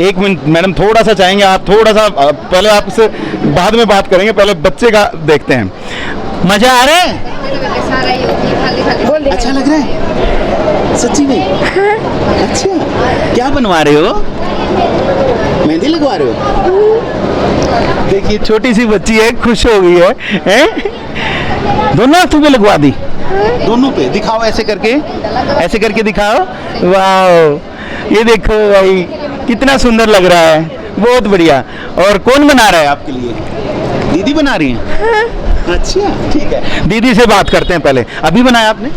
1 मिनट मैडम, थोड़ा सा चाहेंगे आप, थोड़ा सा पहले आपसे बाद में बात करेंगे, पहले बच्चे का देखते हैं। मजा आ रहा है? अच्छा लग रहा है सच्ची में? अच्छा, क्या बनवा रहे हो? मेहंदी लगवा रहे हो? देखिए छोटी सी बच्ची है, खुश हो गई है? दोनों हाथों पे लगवा दी? दोनों पे दिखाओ, ऐसे करके दिखाओ। वाह, ये देखो भाई कितना सुंदर लग रहा है, बहुत बढ़िया। और कौन बना रहा है आपके लिए? दीदी बना रही हैं? अच्छा ठीक है, दीदी से बात करते हैं पहले। अभी बनाया आपने?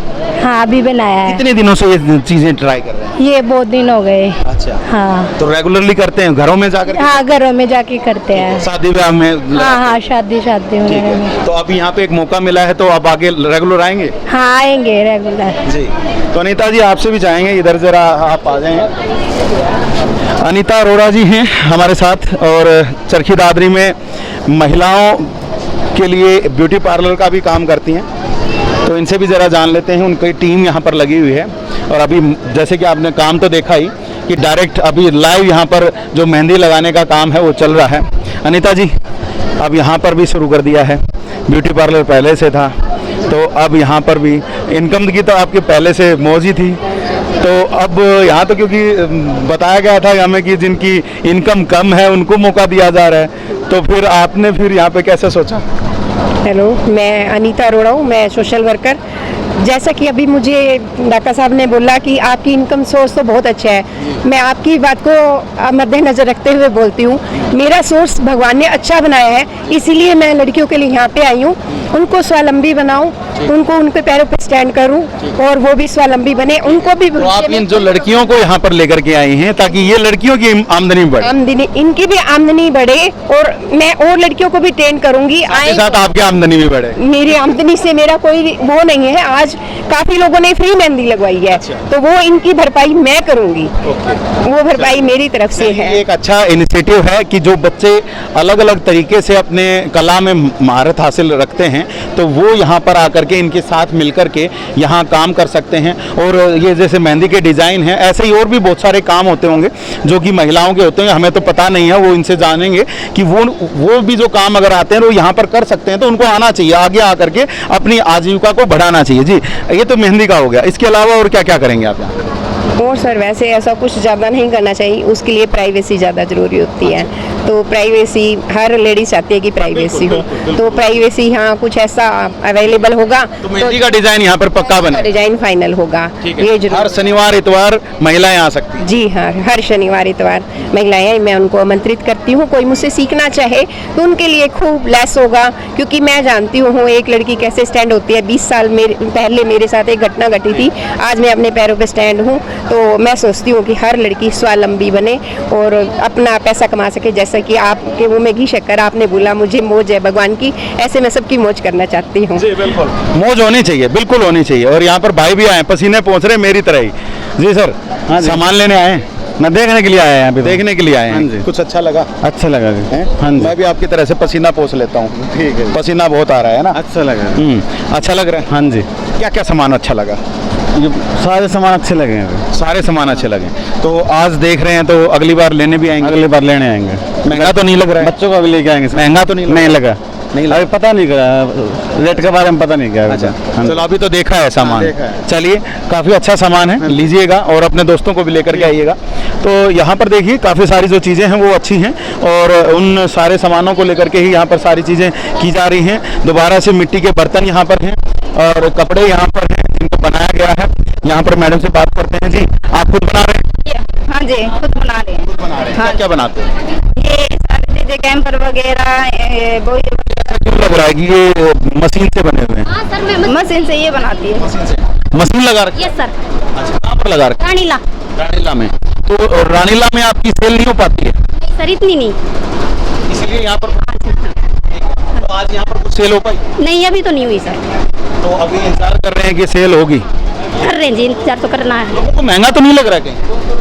हाँ अभी बनाया है। कितने दिनों से ये चीजें ट्राई कर रहे हैं? ये बहुत दिन हो गए। अच्छा, हाँ तो रेगुलरली करते हैं घरों में जाकर? हाँ घरों में जाके करते हैं। शादी ब्याह में? हाँ हाँ शादी वगैरह में। तो अब यहाँ पे एक मौका मिला है, तो आप आगे रेगुलर आएंगे? हाँ आएंगे रेगुलर जी। तो अनीता जी आपसे भी चाहेंगे, इधर जरा आप आ जाएं। अनीता अरोड़ा जी हैं हमारे साथ, और चरखी दादरी में महिलाओं के लिए ब्यूटी पार्लर का भी काम करती हैं। तो इनसे भी ज़रा जान लेते हैं, उनकी टीम यहाँ पर लगी हुई है। और अभी जैसे कि आपने काम तो देखा ही कि डायरेक्ट अभी लाइव यहाँ पर जो मेहंदी लगाने का काम है वो चल रहा है। अनीता जी, अब यहाँ पर भी शुरू कर दिया है, ब्यूटी पार्लर पहले से था, तो अब यहाँ पर भी इनकम की तो आपके पहले से मौज ही थी। तो अब यहाँ तो क्योंकि बताया गया था हमें कि जिनकी इनकम कम है उनको मौका दिया जा रहा है, तो फिर आपने फिर यहाँ पे कैसे सोचा? हेलो, मैं अनीता अरोड़ा हूँ, मैं सोशल वर्कर। जैसा कि अभी मुझे डॉक्टर साहब ने बोला कि आपकी इनकम सोर्स तो बहुत अच्छा है, मैं आपकी बात को मद्देनज़र रखते हुए बोलती हूँ। मेरा सोर्स भगवान ने अच्छा बनाया है, इसीलिए मैं लड़कियों के लिए यहाँ पे आई हूँ। उनको स्वावलंबी बनाऊँ, उनको उनके पैरों पे स्टैंड करूँ और वो भी स्वावलंबी बने, उनको भी। तो आप इन जो लड़कियों को यहाँ पर लेकर के आई हैं ताकि ये लड़कियों की आमदनी बढ़े, इनकी भी आमदनी बढ़े, और मैं और लड़कियों को भी ट्रेन करूँगी। साथ आपकी आमदनी भी बढ़े। मेरी आमदनी से मेरा कोई वो नहीं है। आज काफी लोगों ने फ्री मेहंदी लगवाई है, तो वो इनकी भरपाई मैं करूंगी। वो भरपाई मेरी तरफ से है। एक अच्छा इनिशिएटिव है कि जो बच्चे अलग अलग तरीके से अपने कला में महारत हासिल रखते हैं, तो वो यहाँ पर आकर के इनके साथ मिलकर के यहाँ काम कर सकते हैं। और ये जैसे मेहंदी के डिज़ाइन हैं, ऐसे ही और भी बहुत सारे काम होते होंगे जो कि महिलाओं के होते हैं, हमें तो पता नहीं है, वो इनसे जानेंगे कि वो भी जो काम अगर आते हैं वो यहाँ पर कर सकते हैं। तो उनको आना चाहिए, आगे आकर के अपनी आजीविका को बढ़ाना चाहिए। जी, ये तो मेहंदी का हो गया, इसके अलावा और क्या क्या करेंगे आप यहाँ? और सर वैसे ऐसा कुछ ज़्यादा नहीं करना चाहिए, उसके लिए प्राइवेसी ज़्यादा ज़रूरी होती है। तो प्राइवेसी, हर लेडीज चाहती है कि प्राइवेसी हो, तो प्राइवेसी यहाँ कुछ ऐसा अवेलेबल होगा तो मेहंदी का डिजाइन यहाँ पर पक्का बने, डिजाइन फाइनल होगा। ये हर शनिवार इतवार महिलाएं आ सकती हैं? जी हाँ, हर शनिवार इतवार महिलाएं, मैं उनको आमंत्रित करती हूँ। कोई मुझसे सीखना चाहे तो उनके लिए खूब लेस होगा, क्योंकि मैं जानती हूँ एक लड़की कैसे स्टैंड होती है। 20 साल पहले मेरे साथ एक घटना घटी थी, आज मैं अपने पैरों पर स्टैंड हूँ। तो मैं सोचती हूँ कि हर लड़की स्वावलंबी बने और अपना पैसा कमा सके। जैसा कि आपके मुंह में घी शक्कर, आपने बोला मुझे मौज है भगवान की, ऐसे मैं सबकी मौज करना चाहती हूँ। जी बिल्कुल, मौज होनी चाहिए, बिल्कुल होनी चाहिए। और यहाँ पर भाई भी आए, पसीने पहुँच रहे मेरी तरह ही। जी सर, सामान लेने आए? मैं देखने के लिए आया हैं, अभी देखने के लिए आए हैं। कुछ अच्छा लगा? अच्छा लगा। हाँ जी, मैं भी आपकी तरह से पसीना पोंछ लेता हूँ। ठीक है, पसीना बहुत आ रहा है ना? अच्छा लगा। अच्छा लग रहा है? हाँ जी। क्या क्या सामान अच्छा लगा? ये सारे सामान अच्छे लगे हैं। सारे सामान अच्छे लगे। तो आज देख रहे हैं तो अगली बार लेने भी आएंगे? अगली बार लेने आएंगे। महंगा तो नहीं लग रहा है? बच्चों का भी लेके आएंगे। महंगा तो नहीं लगा? नहीं अभी पता नहीं करा, रेट के बारे में पता नहीं क्या। अच्छा हाँ। चलो अभी तो देखा है सामान, देखा है। चलिए काफ़ी अच्छा सामान है, लीजिएगा और अपने दोस्तों को भी लेकर के आइएगा। तो यहाँ पर देखिए काफ़ी सारी जो चीज़ें हैं वो अच्छी हैं और उन सारे सामानों को लेकर के ही यहाँ पर सारी चीज़ें की जा रही हैं। दोबारा से मिट्टी के बर्तन यहाँ पर हैं और कपड़े यहाँ पर हैं जिनको बनाया गया है। यहाँ पर मैडम से बात करते हैं। जी आप खुद बना रहे हैं? हाँ जी, खुद बना रहे हैं। खुद बना रहे हैं, क्या क्या बनाते हैं? ये सारी चीजें कैंपर वगैरह वो क्यों लग रहा है कि ये मशीन से बने हुए हैं? मशीन से ये बनाती है। मशीन लगा रखी है? Yes sir. अच्छा कहाँ पर लगा रखी है? रानीला। रानीला में। तो रानीला में आपकी सेल नहीं हो पाती है सर इतनी नहीं। इसलिए यहाँ पर तो आज यहाँ पर कुछ सेल हो पाई? नहीं अभी तो नहीं हुई सर। तो अभी इंतजार कर रहे हैं कि सेल होगी। कर रहे हैं जी, इंतजार तो करना है। लोगों को महंगा तो नहीं लग रहा कहीं?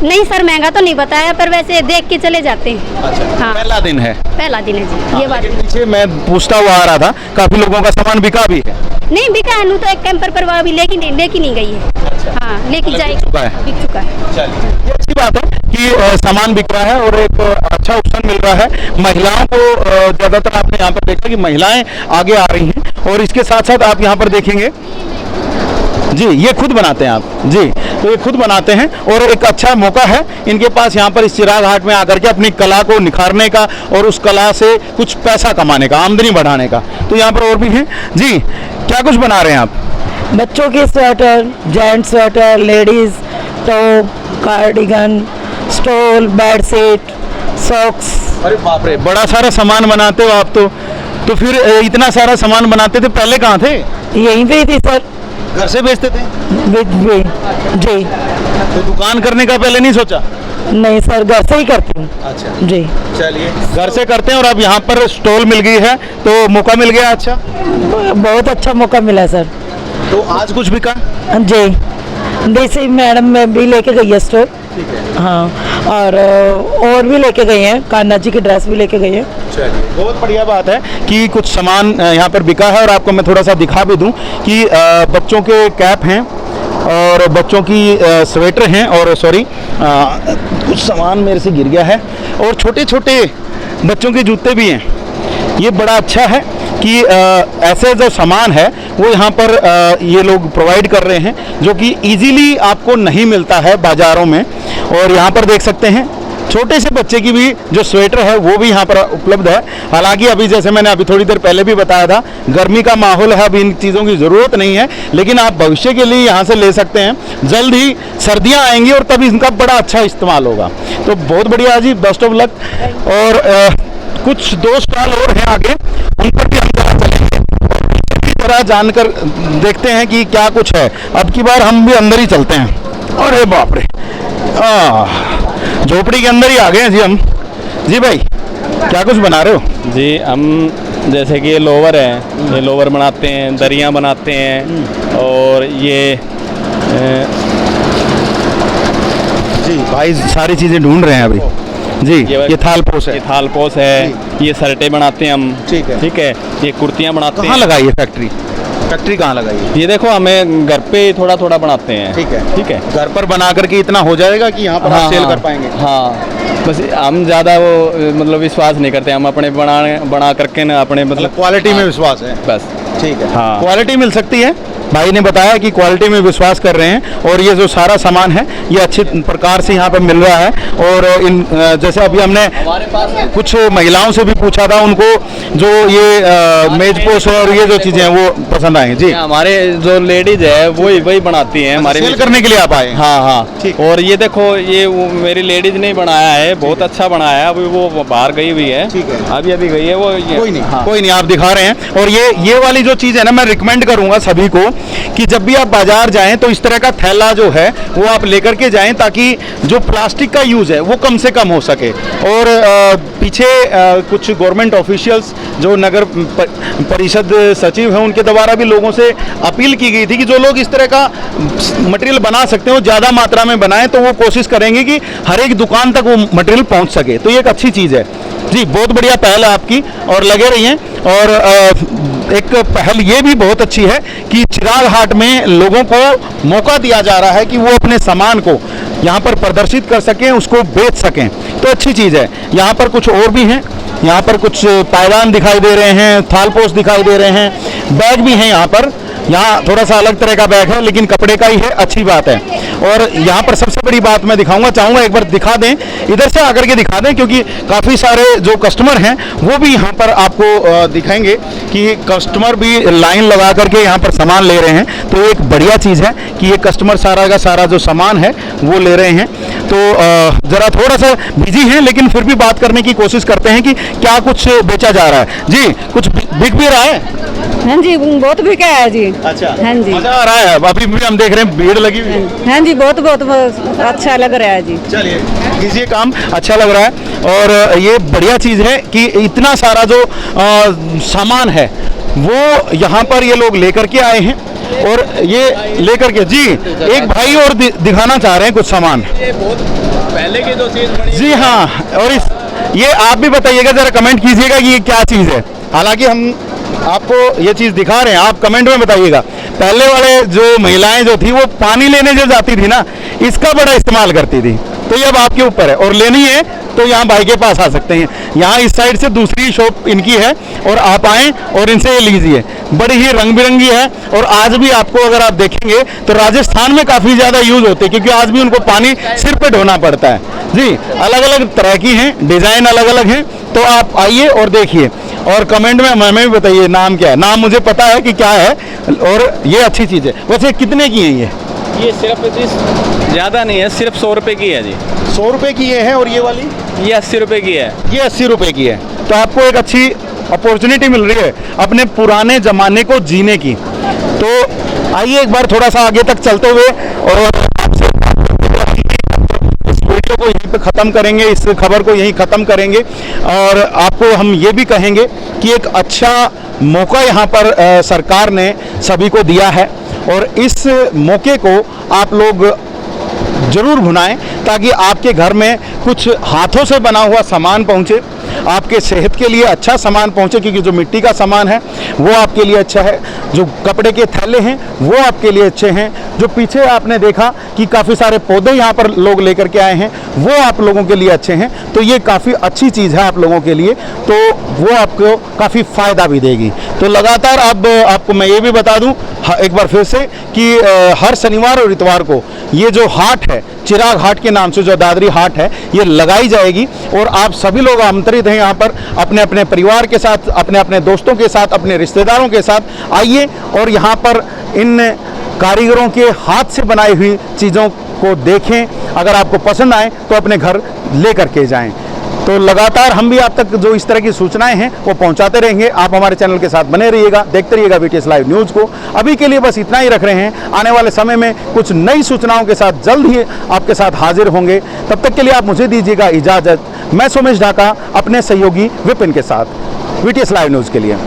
नहीं सर महंगा तो नहीं बताया, पर वैसे देख के चले जाते हैं। अच्छा हाँ पहला दिन है। पहला दिन है जी, ये बात। लेकिन पीछे मैं पूछता हुआ आ रहा था, काफी लोगों का सामान बिका भी है। नहीं बिका है, तो एक कैंपर पर अभी लेके नहीं गई है। हाँ लेके जाएगी, चुका है। बिक चुका है। चलिए ये अच्छी बात है कि सामान बिक रहा है और एक अच्छा ऑप्शन मिल रहा है महिलाओं को। ज्यादातर आपने यहाँ पर देखा कि महिलाएं आगे आ रही हैं और इसके साथ साथ आप यहाँ पर देखेंगे जी ये खुद बनाते हैं आप जी, तो ये खुद बनाते हैं और एक अच्छा मौका है इनके पास यहाँ पर इस चिराग हाट में आकर के अपनी कला को निखारने का और उस कला से कुछ पैसा कमाने का, आमदनी बढ़ाने का। तो यहाँ पर और भी हैं जी, क्या कुछ बना रहे हैं आप? बच्चों के sweater, gents sweater, ladies top, cardigan, stole, bedsheet, socks. अरे बाप रे, बड़ा सारा सामान बनाते हो आप तो फिर इतना सारा सामान बनाते थे पहले कहाँ थे? यहीं पे थी सर। घर से बेचते थे? जी। तो दुकान करने का पहले नहीं सोचा? नहीं सर, घर से ही करती हूँ। अच्छा जी चलिए, घर से करते हैं और अब यहाँ पर स्टॉल मिल गई है तो मौका मिल गया। अच्छा बहुत अच्छा मौका मिला सर। तो आज कुछ बिका? जी वैसे मैडम में भी लेके गई है स्टोर। ठीक है। हाँ और भी लेके गए हैं, कान्हा जी की ड्रेस भी लेके गई है। चलिए बहुत बढ़िया बात है कि कुछ सामान यहाँ पर बिका है और आपको मैं थोड़ा सा दिखा भी दूं कि बच्चों के कैप हैं और बच्चों की स्वेटर हैं और सॉरी कुछ सामान मेरे से गिर गया है और छोटे छोटे बच्चों के जूते भी हैं। ये बड़ा अच्छा है कि ऐसे जो सामान है वो यहाँ पर ये लोग प्रोवाइड कर रहे हैं जो कि इजीली आपको नहीं मिलता है बाज़ारों में। और यहाँ पर देख सकते हैं छोटे से बच्चे की भी जो स्वेटर है वो भी यहाँ पर उपलब्ध है। हालांकि अभी जैसे मैंने अभी थोड़ी देर पहले भी बताया था गर्मी का माहौल है, अभी इन चीज़ों की ज़रूरत नहीं है, लेकिन आप भविष्य के लिए यहाँ से ले सकते हैं। जल्द ही सर्दियाँ आएंगी और तब इनका बड़ा अच्छा इस्तेमाल होगा। तो बहुत बढ़िया जी, बेस्ट ऑफ लक। और कुछ 2 स्टॉल और हैं आगे, उन पर भी हम जरा चलेंगे जरा जानकर देखते हैं कि क्या कुछ है। अब की बार हम भी अंदर ही चलते हैं। अरे बाप रे, झोपड़ी के अंदर ही आ गए हैं जी हम। जी भाई क्या कुछ बना रहे हो? जी हम जैसे कि ये लोवर है, ये लोवर बनाते हैं, दरियाँ बनाते हैं और ये जी भाई सारी चीज़ें ढूंढ रहे हैं अभी जी। ये थालपोश है। ये थालपोश है, ये शर्टें बनाते हैं हम। ठीक है। ठीक है, ये कुर्तियाँ बनाते हैं। कहाँ लगाई है फैक्ट्री? फैक्ट्री कहाँ लगाई है? ये देखो हमें घर पे थोड़ा थोड़ा बनाते हैं। ठीक है। ठीक है, घर पर बना करके इतना हो जाएगा कि यहाँ पर आप सेल कर पाएंगे? हाँ बस हम ज़्यादा वो मतलब विश्वास नहीं करते, हम अपने बना करके ना अपने मतलब क्वालिटी में विश्वास है बस। ठीक है। हाँ क्वालिटी मिल सकती है, भाई ने बताया कि क्वालिटी में विश्वास कर रहे हैं और ये जो सारा सामान है ये अच्छे प्रकार से यहाँ पर मिल रहा है। और इन जैसे अभी हमने कुछ महिलाओं से भी पूछा था, उनको जो ये मेज पोश और ये जो चीज़ें हैं वो पसंद आएंगी जी। हमारे जो लेडीज है वही बनाती हैं हमारे सेल करने के लिए आप आए? हाँ हाँ। और ये देखो ये मेरी लेडीज ने बनाया है, बहुत अच्छा बनाया है। अभी वो बाहर गई हुई है। ठीक है। अभी गई है वो। कोई नहीं। हाँ। कोई नहीं, आप दिखा रहे हैं। और ये वाली जो चीज़ है ना, मैं रिकमेंड करूंगा सभी को कि जब भी आप बाजार जाएं तो इस तरह का थैला जो है वो आप लेकर के जाएं ताकि जो प्लास्टिक का यूज़ है वो कम से कम हो सके। और पीछे कुछ गवर्नमेंट ऑफिशियल्स जो नगर परिषद सचिव हैं उनके द्वारा भी लोगों से अपील की गई थी कि जो लोग इस तरह का मटेरियल बना सकते हैं वो ज़्यादा मात्रा में बनाएं, तो वो कोशिश करेंगे कि हर एक दुकान तक वो मटेरियल पहुंच सके। तो ये एक अच्छी चीज़ है जी, बहुत बढ़िया पहल है आपकी और लगे रहिए। और एक पहल ये भी बहुत अच्छी है कि चिराग हाट में लोगों को मौका दिया जा रहा है कि वो अपने सामान को यहाँ पर प्रदर्शित कर सकें, उसको बेच सकें, तो अच्छी चीज़ है। यहाँ पर कुछ और भी हैं यहाँ पर कुछ पायदान दिखाई दे रहे हैं, थालपोश दिखाई दे रहे हैं, बैग भी हैं यहाँ पर। यहाँ थोड़ा सा अलग तरह का बैग है लेकिन कपड़े का ही है, अच्छी बात है। और यहाँ पर सबसे बड़ी बात मैं दिखाऊंगा, चाहूँगा एक बार दिखा दें, इधर से आकर के दिखा दें, क्योंकि काफ़ी सारे जो कस्टमर हैं वो भी यहाँ पर आपको दिखाएंगे कि कस्टमर भी लाइन लगा करके यहाँ पर सामान ले रहे हैं। तो एक बढ़िया चीज़ है कि ये कस्टमर सारा का सारा जो सामान है वो ले रहे हैं। तो ज़रा थोड़ा सा बिजी हैं लेकिन फिर भी बात करने की कोशिश करते हैं कि क्या कुछ बेचा जा रहा है। जी, कुछ बिक भी रहा है? हाँ जी, बहुत बिका है जी। अच्छा, हाँ जी, मजा आ रहा है। अभी भी हम देख रहे हैं भीड़ लगी हुई है। हाँ जी, बहुत बहुत अच्छा लग रहा है जी। चलिए, कीजिए काम, अच्छा लग रहा है। और ये बढ़िया चीज़ है कि इतना सारा जो सामान है वो यहाँ पर ये लोग लेकर के आए हैं और ये लेकर के जी एक भाई और दिखाना चाह रहे हैं कुछ सामान। पहले की जो चीज जी हाँ, और ये आप भी बताइएगा, जरा कमेंट कीजिएगा कि ये क्या चीज़ है। हालांकि हम आपको ये चीज़ दिखा रहे हैं, आप कमेंट में बताइएगा। पहले वाले जो महिलाएं जो थी वो पानी लेने जो जाती थी ना, इसका बड़ा इस्तेमाल करती थी। तो ये अब आपके ऊपर है, और लेनी है तो यहाँ भाई के पास आ सकते हैं। यहाँ इस साइड से दूसरी शॉप इनकी है और आप आएँ और इनसे ये लीजिए। बड़ी ही रंग बिरंगी है और आज भी आपको अगर आप देखेंगे तो राजस्थान में काफ़ी ज़्यादा यूज़ होते हैं, क्योंकि आज भी उनको पानी सिर पे ढोना पड़ता है। जी, अलग अलग तरह की हैं, डिज़ाइन अलग अलग हैं। तो आप आइए और देखिए और कमेंट में हमें भी बताइए नाम क्या है। नाम मुझे पता है कि क्या है और ये अच्छी चीज़ है। वैसे कितने की है ये सिर्फ ज़्यादा नहीं है, सिर्फ 100 रुपये की है जी। 100 रुपये की ये है। और ये वाली ये 80 रुपये की है। ये 80 रुपये की है। तो आपको एक अच्छी अपॉर्चुनिटी मिल रही है अपने पुराने ज़माने को जीने की। तो आइए एक बार थोड़ा सा आगे तक चलते हुए और आपसे इस वीडियो को यहीं पे ख़त्म करेंगे, इस खबर को यहीं ख़त्म करेंगे। और आपको हम ये भी कहेंगे कि एक अच्छा मौका यहाँ पर सरकार ने सभी को दिया है और इस मौके को आप लोग ज़रूर भुनाएं ताकि आपके घर में कुछ हाथों से बना हुआ सामान पहुँचे, आपके सेहत के लिए अच्छा सामान पहुँचे, क्योंकि जो मिट्टी का सामान है वो आपके लिए अच्छा है, जो कपड़े के थैले हैं वो आपके लिए अच्छे हैं, जो पीछे आपने देखा कि काफ़ी सारे पौधे यहाँ पर लोग लेकर के आए हैं वो आप लोगों के लिए अच्छे हैं। तो ये काफ़ी अच्छी चीज़ है आप लोगों के लिए, तो वो आपको काफ़ी फ़ायदा भी देगी। तो लगातार अब आपको मैं ये भी बता दूँ एक बार फिर से कि हर शनिवार और इतवार को ये जो हाट है, चिराग हाट के नाम से जो दादरी हाट है, ये लगाई जाएगी और आप सभी लोग आमंत्रित हैं यहाँ पर अपने अपने परिवार के साथ, अपने अपने दोस्तों के साथ, अपने रिश्तेदारों के साथ आइए और यहाँ पर इन कारीगरों के हाथ से बनाई हुई चीज़ों को देखें। अगर आपको पसंद आए तो अपने घर ले करके जाएं। तो लगातार हम भी आप तक जो इस तरह की सूचनाएं हैं वो पहुंचाते रहेंगे। आप हमारे चैनल के साथ बने रहिएगा, देखते रहिएगा VTS लाइव न्यूज़ को। अभी के लिए बस इतना ही रख रहे हैं। आने वाले समय में कुछ नई सूचनाओं के साथ जल्द ही आपके साथ हाजिर होंगे। तब तक के लिए आप मुझे दीजिएगा इजाज़त। मैं सोमेश ढाका अपने सहयोगी विपिन के साथ VTS लाइव न्यूज़ के लिए।